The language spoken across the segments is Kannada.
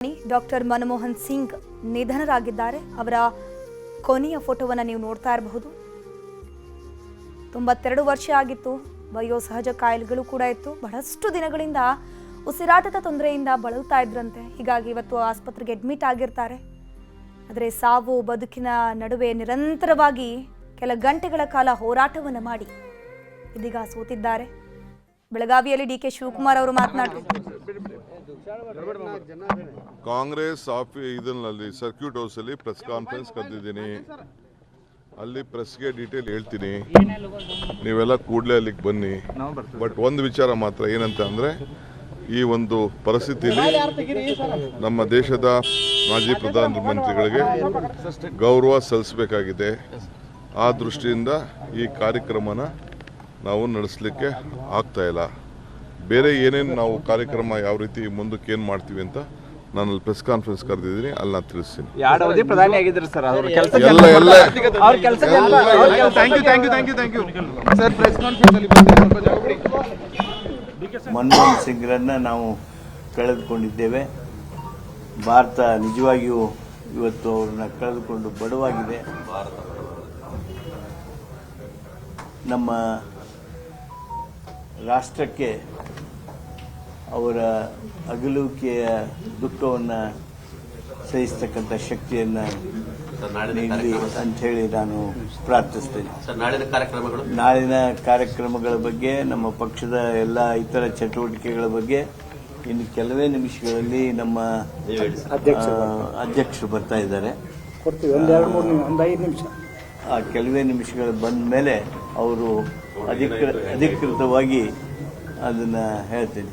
ಡಾಕ್ಟರ್ ಮನಮೋಹನ್ ಸಿಂಗ್ ನಿಧನರಾಗಿದ್ದಾರೆ. ಅವರ ಕೊನೆಯ ಫೋಟೋವನ್ನು ನೀವು ನೋಡ್ತಾ ಇರಬಹುದು. 92 ವರ್ಷ ಆಗಿತ್ತು. ವಯೋಸಹಜ ಕಾಯಿಲೆಗಳು ಕೂಡ ಇತ್ತು. ಬಹಳಷ್ಟು ದಿನಗಳಿಂದ ಉಸಿರಾಟದ ತೊಂದರೆಯಿಂದ ಬಳಲ್ತಾ ಇದ್ರಂತೆ. ಹೀಗಾಗಿ ಇವತ್ತು ಆಸ್ಪತ್ರೆಗೆ ಅಡ್ಮಿಟ್ ಆಗಿರ್ತಾರೆ. ಆದರೆ ಸಾವು ಬದುಕಿನ ನಡುವೆ ನಿರಂತರವಾಗಿ ಕೆಲ ಗಂಟೆಗಳ ಕಾಲ ಹೋರಾಟವನ್ನು ಮಾಡಿ ಇದೀಗ ಸೋತಿದ್ದಾರೆ. ಬೆಳಗಾವಿಯಲ್ಲಿ ಡಿ.ಕೆ. ಶಿವಕುಮಾರ್ ಅವರು ಮಾತನಾಡಿದರು. ಕಾಂಗ್ರೆಸ್ ಇದರಲ್ಲಿ ಸರ್ಕ್ಯೂಟ್ ಹೌಸ್ ಅಲ್ಲಿ ಪ್ರೆಸ್ ಕಾನ್ಫರೆನ್ಸ್ ಕರೆದಿದ್ದೀನಿ. ಅಲ್ಲಿ ಪ್ರೆಸ್ಗೆ ಡೀಟೇಲ್ ಹೇಳ್ತೀನಿ. ನೀವೆಲ್ಲ ಕೂಡಲೇ ಅಲ್ಲಿಗೆ ಬನ್ನಿ. ಬಟ್ ಒಂದು ವಿಚಾರ ಮಾತ್ರ ಏನಂತ ಅಂದರೆ, ಈ ಒಂದು ಪರಿಸ್ಥಿತಿಯಲ್ಲಿ ನಮ್ಮ ದೇಶದ ಮಾಜಿ ಪ್ರಧಾನಮಂತ್ರಿಗಳಿಗೆ ಗೌರವ ಸಲ್ಲಿಸಬೇಕಾಗಿದೆ. ಆ ದೃಷ್ಟಿಯಿಂದ ಈ ಕಾರ್ಯಕ್ರಮನ ನಾವು ನಡೆಸಲಿಕ್ಕೆ ಆಗ್ತಾ ಇಲ್ಲ. ಬೇರೆ ಏನೇನು ನಾವು ಕಾರ್ಯಕ್ರಮ ಯಾವ ರೀತಿ ಮುಂದಕ್ಕೆ ಏನು ಮಾಡ್ತೀವಿ ಅಂತ ನಾನು ಅಲ್ಲಿ ಪ್ರೆಸ್ ಕಾನ್ಫರೆನ್ಸ್ ಕರೆದಿದ್ದೀನಿ, ಅಲ್ಲಿ ನಾನು ತಿಳಿಸ್ತೀನಿ. ಮನಮೋಹನ್ ಸಿಂಗ್ರನ್ನ ನಾವು ಕಳೆದುಕೊಂಡಿದ್ದೇವೆ. ಭಾರತ ನಿಜವಾಗಿಯೂ ಇವತ್ತು ಅವ್ರನ್ನ ಕಳೆದುಕೊಂಡು ಬಡವಾಗಿದೆ. ನಮ್ಮ ರಾಷ್ಟ್ರಕ್ಕೆ ಅವರ ಅಗಲುವಿಕೆಯ ದುಃಖವನ್ನು ಸಹಿಸ್ತಕ್ಕಂಥ ಶಕ್ತಿಯನ್ನು ನೀಡಲಿ ಅಂಥೇಳಿ ನಾನು ಪ್ರಾರ್ಥಿಸ್ತೇನೆ. ನಾಳಿನ ಕಾರ್ಯಕ್ರಮಗಳ ಬಗ್ಗೆ, ನಮ್ಮ ಪಕ್ಷದ ಎಲ್ಲ ಇತರ ಚಟುವಟಿಕೆಗಳ ಬಗ್ಗೆ ಇನ್ನು ಕೆಲವೇ ನಿಮಿಷಗಳಲ್ಲಿ ನಮ್ಮ ಅಧ್ಯಕ್ಷರು ಬರ್ತಾ ಇದ್ದಾರೆ. ಆ ಕೆಲವೇ ನಿಮಿಷಗಳು ಬಂದ ಮೇಲೆ ಅವರು ಅಧಿಕೃತವಾಗಿ ಅದನ್ನ ಹೇಳ್ತೀನಿ.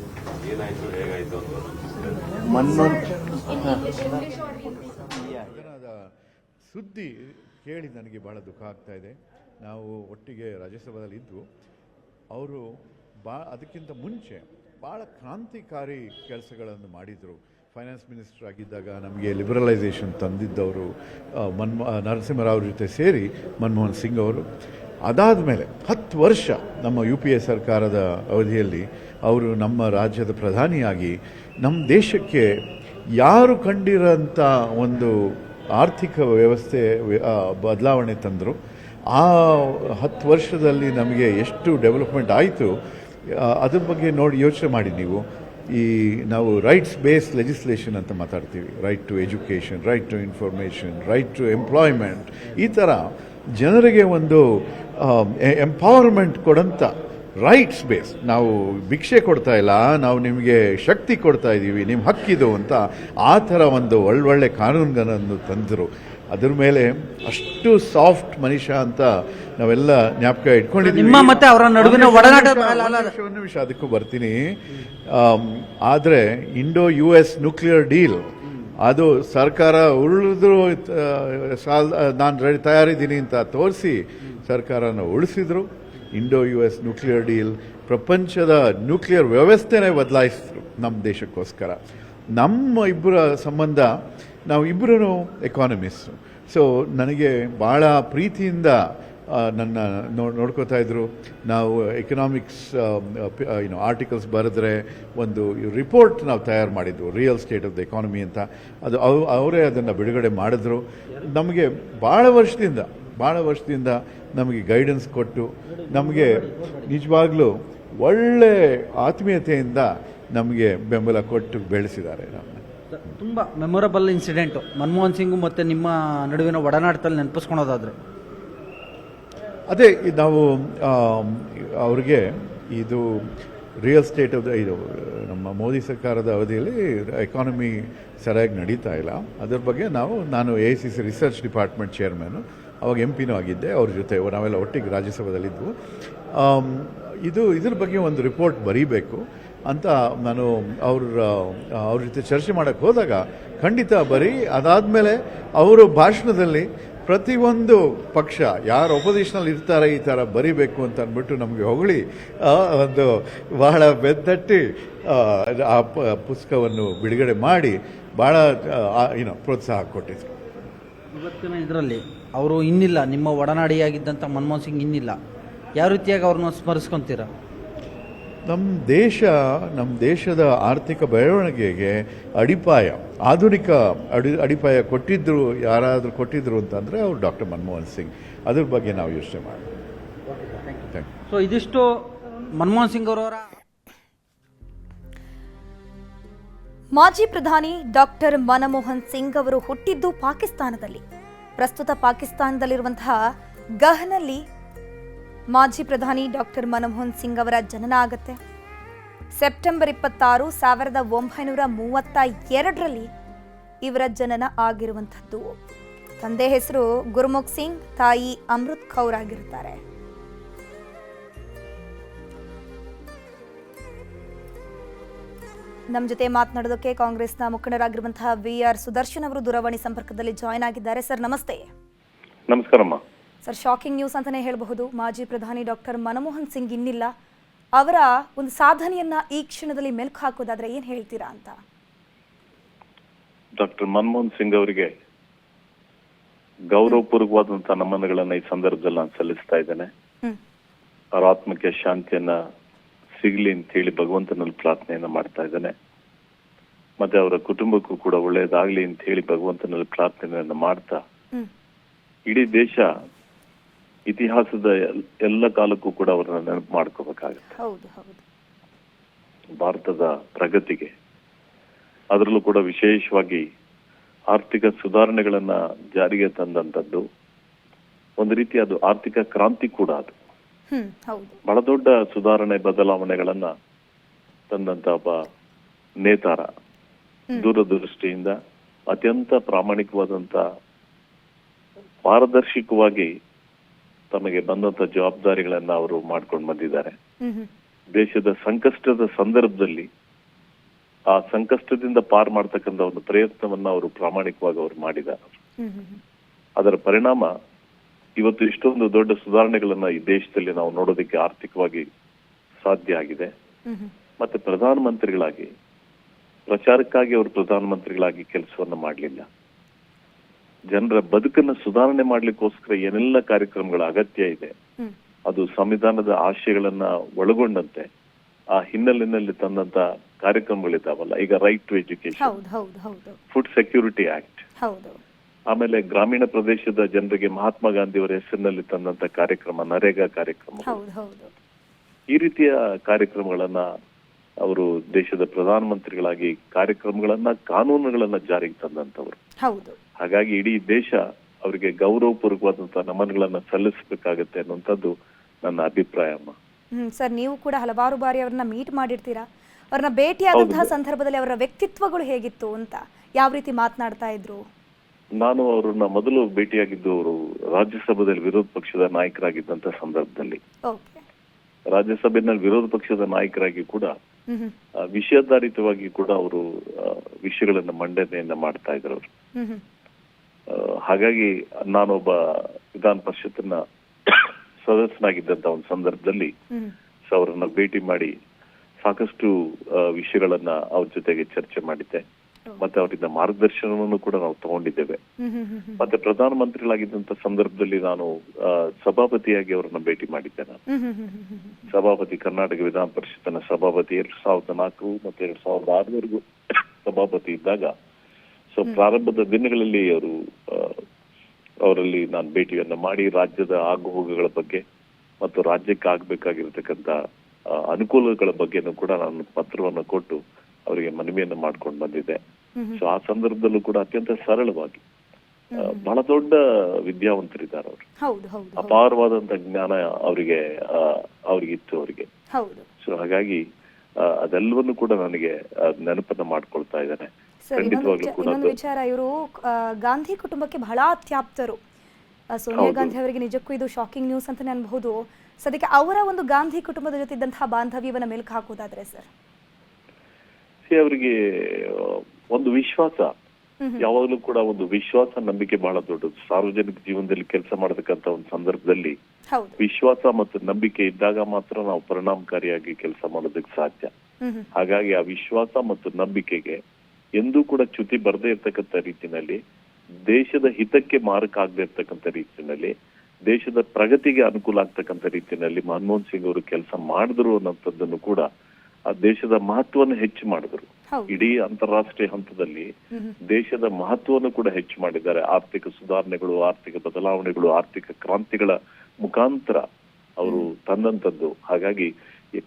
ಸುದ್ದಿ ಕೇಳಿ ನನಗೆ ಬಹಳ ದುಃಖ ಆಗ್ತಾ ಇದೆ. ನಾವು ಒಟ್ಟಿಗೆ ರಾಜ್ಯಸಭೆಯಲ್ಲಿ ಇದ್ದು, ಅವರು ಅದಕ್ಕಿಂತ ಮುಂಚೆ ಭಾಳ ಕ್ರಾಂತಿಕಾರಿ ಕೆಲಸಗಳನ್ನು ಮಾಡಿದರು. ಫೈನಾನ್ಸ್ ಮಿನಿಸ್ಟರ್ ಆಗಿದ್ದಾಗ ನಮಗೆ ಲಿಬರಲೈಸೇಷನ್ ತಂದಿದ್ದವರು ನರಸಿಂಹರಾವ್ ಜೊತೆ ಸೇರಿ ಮನಮೋಹನ್ ಸಿಂಗ್ ಅವರು. ಅದಾದ ಮೇಲೆ 10 ವರ್ಷ ನಮ್ಮ UPA ಸರ್ಕಾರದ ಅವಧಿಯಲ್ಲಿ ಅವರು ನಮ್ಮ ರಾಜ್ಯದ ಪ್ರಧಾನಿಯಾಗಿ ನಮ್ಮ ದೇಶಕ್ಕೆ ಯಾರು ಕಂಡಿರೋಂಥ ಒಂದು ಆರ್ಥಿಕ ವ್ಯವಸ್ಥೆ ಬದಲಾವಣೆ ತಂದರು. ಆ 10 ವರ್ಷದಲ್ಲಿ ನಮಗೆ ಎಷ್ಟು ಡೆವಲಪ್ಮೆಂಟ್ ಆಯಿತು ಅದ್ರ ಬಗ್ಗೆ ನೋಡಿ ಯೋಚನೆ ಮಾಡಿ ನೀವು. ನಾವು ರೈಟ್ಸ್ ಬೇಸ್ಡ್ ಲೆಜಿಸ್ಲೇಷನ್ ಅಂತ ಮಾತಾಡ್ತೀವಿ. Right to education, right to information, right to employment, ಈ ಥರ ಜನರಿಗೆ ಒಂದು ಎಂಪವರ್ಮೆಂಟ್ ಕೊಡೋಂಥ ರೈಟ್ಸ್ ಬೇಸ್. ನಾವು ಭಿಕ್ಷೆ ಕೊಡ್ತಾ ಇಲ್ಲ, ನಾವು ನಿಮಗೆ ಶಕ್ತಿ ಕೊಡ್ತಾ ಇದ್ದೀವಿ, ನಿಮ್ಮ ಹಕ್ಕಿದು ಅಂತ ಆ ಥರ ಒಂದು ಒಳ್ಳೊಳ್ಳೆ ಕಾನೂನುಗಳನ್ನು ತಂದರು. ಅದ್ರ ಮೇಲೆ ಅಷ್ಟು ಸಾಫ್ಟ್ ಮನುಷ್ಯ ಅಂತ ನಾವೆಲ್ಲ ಜ್ಞಾಪಕ ಇಟ್ಕೊಂಡಿದ್ದೀವಿ. ಒಂದು ನಿಮಿಷ ಅದಕ್ಕೂ ಬರ್ತೀನಿ. ಆದರೆ ಇಂಡೋ-US ನ್ಯೂಕ್ಲಿಯರ್ ಡೀಲ್ ಅದು ಸರ್ಕಾರ ಉಳಿದ್ರು ನಾನು ತಯಾರಿದ್ದೀನಿ ಅಂತ ತೋರಿಸಿ ಸರ್ಕಾರನ ಉಳಿಸಿದ್ರು. ಇಂಡೋ-US ನ್ಯೂಕ್ಲಿಯರ್ ಡೀಲ್ ಪ್ರಪಂಚದ ನ್ಯೂಕ್ಲಿಯರ್ ವ್ಯವಸ್ಥೆನೇ ಬದಲಾಯಿಸಿದ್ರು ನಮ್ಮ ದೇಶಕ್ಕೋಸ್ಕರ. ನಮ್ಮ ಇಬ್ಬರ ಸಂಬಂಧ, ನಾವು ಇಬ್ಬರೂ ಎಕಾನಮಿಸ್ಟ್. ಸೊ ನನಗೆ ಭಾಳ ಪ್ರೀತಿಯಿಂದ ನನ್ನ ನೋಡ್ಕೋತಾ ಇದ್ರು. ನಾವು ಎಕನಾಮಿಕ್ಸ್ ಆರ್ಟಿಕಲ್ಸ್ ಬರೆದ್ರೆ ಒಂದು ರಿಪೋರ್ಟ್ ನಾವು ತಯಾರು ಮಾಡಿದ್ವು, real estate of the economy ಅಂತ. ಅದು ಅವರೇ ಅದನ್ನು ಬಿಡುಗಡೆ ಮಾಡಿದ್ರು. ನಮಗೆ ಭಾಳ ವರ್ಷದಿಂದ ನಮಗೆ ಗೈಡೆನ್ಸ್ ಕೊಟ್ಟು, ನಮಗೆ ನಿಜವಾಗ್ಲೂ ಒಳ್ಳೆ ಆತ್ಮೀಯತೆಯಿಂದ ನಮಗೆ ಬೆಂಬಲ ಕೊಟ್ಟು ಬೆಳೆಸಿದ್ದಾರೆ. ತುಂಬ ಮೆಮೊರಬಲ್ ಇನ್ಸಿಡೆಂಟು ಮನಮೋಹನ್ ಸಿಂಗ್ ಮತ್ತು ನಿಮ್ಮ ನಡುವಿನ ಒಡನಾಟದಲ್ಲಿ ನೆನಪಿಸ್ಕೊಳೋದಾದರೆ ಅದೇ ನಾವು ಅವ್ರಿಗೆ ಇದು ರಿಯಲ್ ಸ್ಟೇಟ್ ಆಫ್ ಇದು ನಮ್ಮ ಮೋದಿ ಸರ್ಕಾರದ ಅವಧಿಯಲ್ಲಿ ಎಕಾನಮಿ ಸರಿಯಾಗಿ ನಡೀತಾ ಇಲ್ಲ. ಅದ್ರ ಬಗ್ಗೆ ನಾನು AICC ರಿಸರ್ಚ್ ಡಿಪಾರ್ಟ್ಮೆಂಟ್ ಚೇರ್ಮನ್ನು, ಅವಾಗ MP ಆಗಿದ್ದೆ. ಅವ್ರ ಜೊತೆ ನಾವೆಲ್ಲ ಒಟ್ಟಿಗೆ ರಾಜ್ಯಸಭೆಯಲ್ಲಿದ್ವು. ಇದ್ರ ಬಗ್ಗೆ ಒಂದು ರಿಪೋರ್ಟ್ ಬರೀಬೇಕು ಅಂತ ನಾನು ಅವ್ರ ಜೊತೆ ಚರ್ಚೆ ಮಾಡೋಕ್ಕೆ ಹೋದಾಗ, ಖಂಡಿತ ಬರೀ. ಅದಾದಮೇಲೆ ಅವರು ಭಾಷಣದಲ್ಲಿ ಪ್ರತಿಯೊಂದು ಪಕ್ಷ ಯಾರು ಅಪೋಸಿಷನಲ್ಲಿ ಇರ್ತಾರೆ ಈ ಥರ ಬರೀಬೇಕು ಅಂತ ಅಂದ್ಬಿಟ್ಟು ನಮಗೆ ಹೊಗಳಿ ಒಂದು ಬಹಳ ಬೆನ್ನಟ್ಟಿ ಆ ಪುಸ್ತಕವನ್ನು ಬಿಡುಗಡೆ ಮಾಡಿ ಭಾಳ ಪ್ರೋತ್ಸಾಹ ಕೊಟ್ಟಿದ್ರು. ಇವತ್ತಿನ ಇದರಲ್ಲಿ ಅವರು ಇನ್ನಿಲ್ಲ, ನಿಮ್ಮ ಒಡನಾಡಿಯಾಗಿದ್ದಂಥ ಮನಮೋಹನ್ ಸಿಂಗ್ ಇನ್ನಿಲ್ಲ. ಯಾವ ರೀತಿಯಾಗಿ ಅವ್ರನ್ನ ಸ್ಮರಿಸ್ಕೊತೀರಾ? ನಮ್ಮ ದೇಶದ ಆರ್ಥಿಕ ಬೆಳವಣಿಗೆಗೆ ಆಧುನಿಕ ಅಡಿಪಾಯ ಕೊಟ್ಟಿದ್ರು, ಯಾರಾದರೂ ಕೊಟ್ಟಿದ್ರು ಅಂತಂದರೆ ಅವರು ಡಾಕ್ಟರ್ ಮನಮೋಹನ್ ಸಿಂಗ್. ಅದ್ರ ಬಗ್ಗೆ ನಾವು ಯೋಚನೆ ಮಾಡಿ. ಸೊ ಇದಿಷ್ಟು ಮನಮೋಹನ್ ಸಿಂಗ್ ಅವರವರ ಮಾಜಿ ಪ್ರಧಾನಿ ಡಾಕ್ಟರ್ ಮನಮೋಹನ್ ಸಿಂಗ್ ಅವರು ಹುಟ್ಟಿದ್ದು ಪಾಕಿಸ್ತಾನದಲ್ಲಿ. ಪ್ರಸ್ತುತ ಪಾಕಿಸ್ತಾನದಲ್ಲಿರುವಂತಹ ಗಹ್ನಲ್ಲಿ ಮಾಜಿ ಪ್ರಧಾನಿ ಡಾಕ್ಟರ್ ಮನಮೋಹನ್ ಸಿಂಗ್ ಅವರ ಜನನ ಆಗತ್ತೆ. ಸೆಪ್ಟೆಂಬರ್ 26, 1932ರಲ್ಲಿ ಇವರ ಜನನ ಆಗಿರುವಂಥದ್ದು. ತಂದೆ ಹೆಸರು ಗುರುಮುಖ್ ಸಿಂಗ್, ತಾಯಿ ಅಮೃತ್ ಕೌರ್ ಆಗಿರ್ತಾರೆ. ನಮ್ಮ ಜೊತೆ ಮಾತನಾಡೋದಕ್ಕೆ ಕಾಂಗ್ರೆಸ್ನ ಮುಖಂಡರಾಗಿರುವಂತಹ VR ಸುದರ್ಶನ್ ಅವರು ದೂರವಾಣಿ ಸಂಪರ್ಕದಲ್ಲಿ ಜಾಯ್ನ್ ಆಗಿದ್ದಾರೆ. ಸರ್ ನಮಸ್ತೆ. ನಮಸ್ಕಾರಮ್ಮ. ಸರ್, ಶಾಕಿಂಗ್ ನ್ಯೂಸ್ ಅಂತಾನೆ ಹೇಳಬಹುದು. ಮಾಜಿ ಪ್ರಧಾನಿ ಡಾಕ್ಟರ್ ಮನಮೋಹನ್ ಸಿಂಗ್ ಇನ್ನಿಲ್ಲ. ಅವರ ಒಂದು ಸಾಧನೆಯನ್ನ ಈ ಕ್ಷಣದಲ್ಲಿ ಮೆಲುಕು ಹಾಕೋದಾದ್ರೆ ಏನ್ ಹೇಳ್ತೀರಾ ಅಂತ? ಡಾಕ್ಟರ್ ಮನಮೋಹನ್ ಸಿಂಗ್ ಅವರಿಗೆ ಗೌರವಪೂರ್ವಕವಾದಂತಹ ನಮನಗಳನ್ನ ಈ ಸಂದರ್ಭದಲ್ಲಿ ನಾನು ಸಲ್ಲಿಸ್ತಾ ಇದ್ದೇನೆ. ಅವರ ಆತ್ಮಕ್ಕೆ ಶಾಂತಿಯನ್ನ ಸಿಗ್ಲಿ ಅಂತ ಹೇಳಿ ಭಗವಂತನಲ್ಲಿ ಪ್ರಾರ್ಥನೆಯನ್ನ ಮಾಡ್ತಾ ಇದ್ದೇನೆ. ಮತ್ತೆ ಅವರ ಕುಟುಂಬಕ್ಕೂ ಕೂಡ ಒಳ್ಳೆಯದಾಗ್ಲಿ ಅಂತ ಹೇಳಿ ಭಗವಂತನಲ್ಲಿ ಪ್ರಾರ್ಥನೆಯನ್ನ ಮಾಡ್ತಾ, ಇಡೀ ದೇಶ ಇತಿಹಾಸದ ಎಲ್ಲ ಕಾಲಕ್ಕೂ ಕೂಡ ಅವರನ್ನ ನೆನಪು ಮಾಡ್ಕೋಬೇಕಾಗತ್ತೆ. ಭಾರತದ ಪ್ರಗತಿಗೆ, ಅದರಲ್ಲೂ ಕೂಡ ವಿಶೇಷವಾಗಿ ಆರ್ಥಿಕ ಸುಧಾರಣೆಗಳನ್ನ ಜಾರಿಗೆ ತಂದಂತದ್ದು ಒಂದು ರೀತಿ ಅದು ಆರ್ಥಿಕ ಕ್ರಾಂತಿ ಕೂಡ. ಅದು ಬಹಳ ದೊಡ್ಡ ಸುಧಾರಣೆ ಬದಲಾವಣೆಗಳನ್ನ ತಂದಂತ ಒಬ್ಬ ನೇತಾರ. ದೂರದೃಷ್ಟಿಯಿಂದ ಅತ್ಯಂತ ಪ್ರಾಮಾಣಿಕವಾದಂತ, ಪಾರದರ್ಶಕವಾಗಿ ತಮಗೆ ಬಂದಂತ ಜವಾಬ್ದಾರಿಗಳನ್ನ ಅವರು ಮಾಡ್ಕೊಂಡು ಬಂದಿದ್ದಾರೆ. ದೇಶದ ಸಂಕಷ್ಟದ ಸಂದರ್ಭದಲ್ಲಿ ಆ ಸಂಕಷ್ಟದಿಂದ ಪಾರ್ ಮಾಡ್ತಕ್ಕಂಥ ಒಂದು ಪ್ರಯತ್ನವನ್ನ ಅವರು ಪ್ರಾಮಾಣಿಕವಾಗಿ ಅವರು ಮಾಡಿದ್ದಾರೆ. ಅದರ ಪರಿಣಾಮ ಇವತ್ತು ಇಷ್ಟೊಂದು ದೊಡ್ಡ ಸುಧಾರಣೆಗಳನ್ನ ಈ ದೇಶದಲ್ಲಿ ನಾವು ನೋಡೋದಕ್ಕೆ ಆರ್ಥಿಕವಾಗಿ ಸಾಧ್ಯ ಆಗಿದೆ. ಮತ್ತೆ ಪ್ರಧಾನಮಂತ್ರಿಗಳಾಗಿ, ಪ್ರಚಾರಕ್ಕಾಗಿ ಅವರು ಪ್ರಧಾನಮಂತ್ರಿಗಳಾಗಿ ಕೆಲಸವನ್ನ ಮಾಡಲಿಲ್ಲ. ಜನರ ಬದುಕನ್ನ ಸುಧಾರಣೆ ಮಾಡ್ಲಿಕ್ಕೋಸ್ಕರ ಏನೆಲ್ಲ ಕಾರ್ಯಕ್ರಮಗಳ ಅಗತ್ಯ ಇದೆ, ಅದು ಸಂವಿಧಾನದ ಆಶಯಗಳನ್ನ ಒಳಗೊಂಡಂತೆ ಆ ಹಿನ್ನೆಲೆಯಲ್ಲಿ ತಂದಂತ ಕಾರ್ಯಕ್ರಮಗಳಿದ್ದಾವಲ್ಲ. ಈಗ right to education, food security act, ಆಮೇಲೆ ಗ್ರಾಮೀಣ ಪ್ರದೇಶದ ಜನರಿಗೆ ಮಹಾತ್ಮ ಗಾಂಧಿ ಅವರ ಹೆಸರಿನಲ್ಲಿ ತಂದಂತ ಕಾರ್ಯಕ್ರಮ, ನರೇಗಾ ಕಾರ್ಯಕ್ರಮ, ಈ ರೀತಿಯ ಕಾರ್ಯಕ್ರಮಗಳನ್ನ ಅವರು ದೇಶದ ಪ್ರಧಾನಮಂತ್ರಿಗಳಾಗಿ ಕಾರ್ಯಕ್ರಮಗಳನ್ನ, ಕಾನೂನುಗಳನ್ನ ಜಾರಿಗೆ ತಂದಂತವರು. ಹಾಗಾಗಿ ಇಡೀ ದೇಶ ಅವರಿಗೆ ಗೌರವಪೂರ್ವಕವಾದಂತಹ ನಮನಗಳನ್ನ ಸಲ್ಲಿಸಬೇಕಾಗತ್ತೆ ಅನ್ನುವಂಥದ್ದು ನನ್ನ ಅಭಿಪ್ರಾಯ. ಅಮ್ಮ ಸರ್, ನೀವು ಕೂಡ ಹಲವಾರು ಬಾರಿ ಅವ್ರನ್ನ ಮೀಟ್ ಮಾಡಿರ್ತೀರಾ. ಅವ್ರನ್ನ ಭೇಟಿಯಾದಂತಹ ಸಂದರ್ಭದಲ್ಲಿ ಅವರ ವ್ಯಕ್ತಿತ್ವಗಳು ಹೇಗಿತ್ತು ಅಂತ, ಯಾವ ರೀತಿ ಮಾತನಾಡ್ತಾ ಇದ್ರು? ನಾನು ಅವ್ರನ್ನ ಮೊದಲು ಭೇಟಿಯಾಗಿದ್ದು ಅವರು ರಾಜ್ಯಸಭೆಯಲ್ಲಿ ವಿರೋಧ ಪಕ್ಷದ ನಾಯಕರಾಗಿದ್ದಂತ ಸಂದರ್ಭದಲ್ಲಿ. ರಾಜ್ಯಸಭೆಯಲ್ಲಿ ವಿರೋಧ ಪಕ್ಷದ ನಾಯಕರಾಗಿ ಕೂಡ ವಿಷಯಾಧಾರಿತವಾಗಿ ಕೂಡ ಅವರು ವಿಷಯಗಳನ್ನ ಮಂಡನೆಯನ್ನ ಮಾಡ್ತಾ ಇದ್ರು ಅವರು. ಹಾಗಾಗಿ ನಾನೊಬ್ಬ ವಿಧಾನ ಪರಿಷತ್ತಿನ ಸದಸ್ಯನಾಗಿದ್ದಂತ ಒಂದು ಸಂದರ್ಭದಲ್ಲಿ ಅವರನ್ನ ಭೇಟಿ ಮಾಡಿ ಸಾಕಷ್ಟು ವಿಷಯಗಳನ್ನ ಅವ್ರ ಜೊತೆಗೆ ಚರ್ಚೆ ಮಾಡಿದ್ದೆ. ಮತ್ತೆ ಅವರಿಂದ ಮಾರ್ಗದರ್ಶನವನ್ನು ಕೂಡ ನಾವು ತಗೊಂಡಿದ್ದೇವೆ. ಮತ್ತೆ ಪ್ರಧಾನಮಂತ್ರಿಗಳಾಗಿದ್ದಂತ ಸಂದರ್ಭದಲ್ಲಿ ನಾನು ಸಭಾಪತಿಯಾಗಿ ಅವರನ್ನ ಭೇಟಿ ಮಾಡಿದ್ದೆ. ನಾನು ಸಭಾಪತಿ, ಕರ್ನಾಟಕ ವಿಧಾನ ಪರಿಷತ್ತಿನ ಸಭಾಪತಿ 2004 ಮತ್ತೆ 2006ವರೆಗೂ ಸಭಾಪತಿ ಇದ್ದಾಗ, ಸೊ ಪ್ರಾರಂಭದ ದಿನಗಳಲ್ಲಿ ಅವರಲ್ಲಿ ನಾನು ಭೇಟಿಯನ್ನ ಮಾಡಿ ರಾಜ್ಯದ ಆಗುಹೋಗುಗಳ ಬಗ್ಗೆ ಮತ್ತು ರಾಜ್ಯಕ್ಕೆ ಆಗ್ಬೇಕಾಗಿರ್ತಕ್ಕಂಥ ಅನುಕೂಲಗಳ ಬಗ್ಗೆನೂ ಕೂಡ ನಾನು ಪತ್ರವನ್ನು ಕೊಟ್ಟು ಅವರಿಗೆ ಮನವಿಯನ್ನ ಮಾಡ್ಕೊಂಡು ಬಂದಿದ್ದೆ. ಸೊ ಆ ಸಂದರ್ಭದಲ್ಲೂ ಕೂಡ ಅತ್ಯಂತ ಸರಳವಾಗಿ, ಬಹಳ ದೊಡ್ಡ ವಿದ್ಯಾವಂತರಿದ್ದಾರೆ ಅವರು, ಅಪಾರವಾದಂತ ಜ್ಞಾನ ಅವ್ರಿಗಿತ್ತು ಅವರಿಗೆ. ಸೊ ಹಾಗಾಗಿ ಅದೆಲ್ಲವನ್ನು ಕೂಡ ನನಗೆ ನೆನಪನ್ನ ಮಾಡ್ಕೊಳ್ತಾ ಇದ್ದೇನೆ. ಖಂಡಿತವಾಗ್ಲೂ ಕೂಡ ವಿಚಾರ, ಇವರು ಗಾಂಧಿ ಕುಟುಂಬಕ್ಕೆ ಬಹಳ ಅತ್ಯಾಪ್ತರು. ಸೋನಿಯಾ ಗಾಂಧಿ ಅವರಿಗೆ ನಿಜಕ್ಕೂ ಇದು ಶಾಕಿಂಗ್ ನ್ಯೂಸ್ ಅಂತಾನೆ ಅನ್ಬಹುದು. ಸದ್ಯಕ್ಕೆ ಅವರ ಒಂದು ಗಾಂಧಿ ಕುಟುಂಬದ ಜೊತೆ ಇದ್ದಂತಹ ಬಾಂಧವ್ಯವನ್ನ ಮೆಲುಕು ಹಾಕೋದಾದ್ರೆ ಸರ್, ಅವರಿಗೆ ಒಂದು ವಿಶ್ವಾಸ, ಯಾವಾಗಲೂ ಕೂಡ ಒಂದು ವಿಶ್ವಾಸ, ನಂಬಿಕೆ ಬಹಳ ದೊಡ್ಡದು. ಸಾರ್ವಜನಿಕ ಜೀವನದಲ್ಲಿ ಕೆಲಸ ಮಾಡತಕ್ಕಂತ ಒಂದು ಸಂದರ್ಭದಲ್ಲಿ ವಿಶ್ವಾಸ ಮತ್ತು ನಂಬಿಕೆ ಇದ್ದಾಗ ಮಾತ್ರ ನಾವು ಪರಿಣಾಮಕಾರಿಯಾಗಿ ಕೆಲಸ ಮಾಡೋದಕ್ಕೆ ಸಾಧ್ಯ. ಹಾಗಾಗಿ ಆ ವಿಶ್ವಾಸ ಮತ್ತು ನಂಬಿಕೆಗೆ ಎಂದೂ ಕೂಡ ಚ್ಯುತಿ ಬರದೇ ಇರ್ತಕ್ಕಂಥ ರೀತಿನಲ್ಲಿ, ದೇಶದ ಹಿತಕ್ಕೆ ಮಾರಕ ಆಗದೆ ಇರ್ತಕ್ಕಂಥ ರೀತಿಯಲ್ಲಿ ದೇಶದ ಪ್ರಗತಿಗೆ ಅನುಕೂಲ ಆಗ್ತಕ್ಕಂಥ ರೀತಿಯಲ್ಲಿ ಮನಮೋಹನ್ ಸಿಂಗ್ ಅವರು ಕೆಲಸ ಮಾಡಿದ್ರು ಅನ್ನೋಂಥದ್ದನ್ನು ಕೂಡ ಆ ದೇಶದ ಮಹತ್ವವನ್ನು ಹೆಚ್ಚು ಮಾಡಿದ್ರು. ಇಡೀ ಅಂತಾರಾಷ್ಟ್ರೀಯ ಹಂತದಲ್ಲಿ ದೇಶದ ಮಹತ್ವವನ್ನು ಕೂಡ ಹೆಚ್ಚು ಮಾಡಿದ್ದಾರೆ. ಆರ್ಥಿಕ ಸುಧಾರಣೆಗಳು, ಆರ್ಥಿಕ ಬದಲಾವಣೆಗಳು, ಆರ್ಥಿಕ ಕ್ರಾಂತಿಗಳ ಮುಖಾಂತರ ಅವರು ತಂದಂತದ್ದು. ಹಾಗಾಗಿ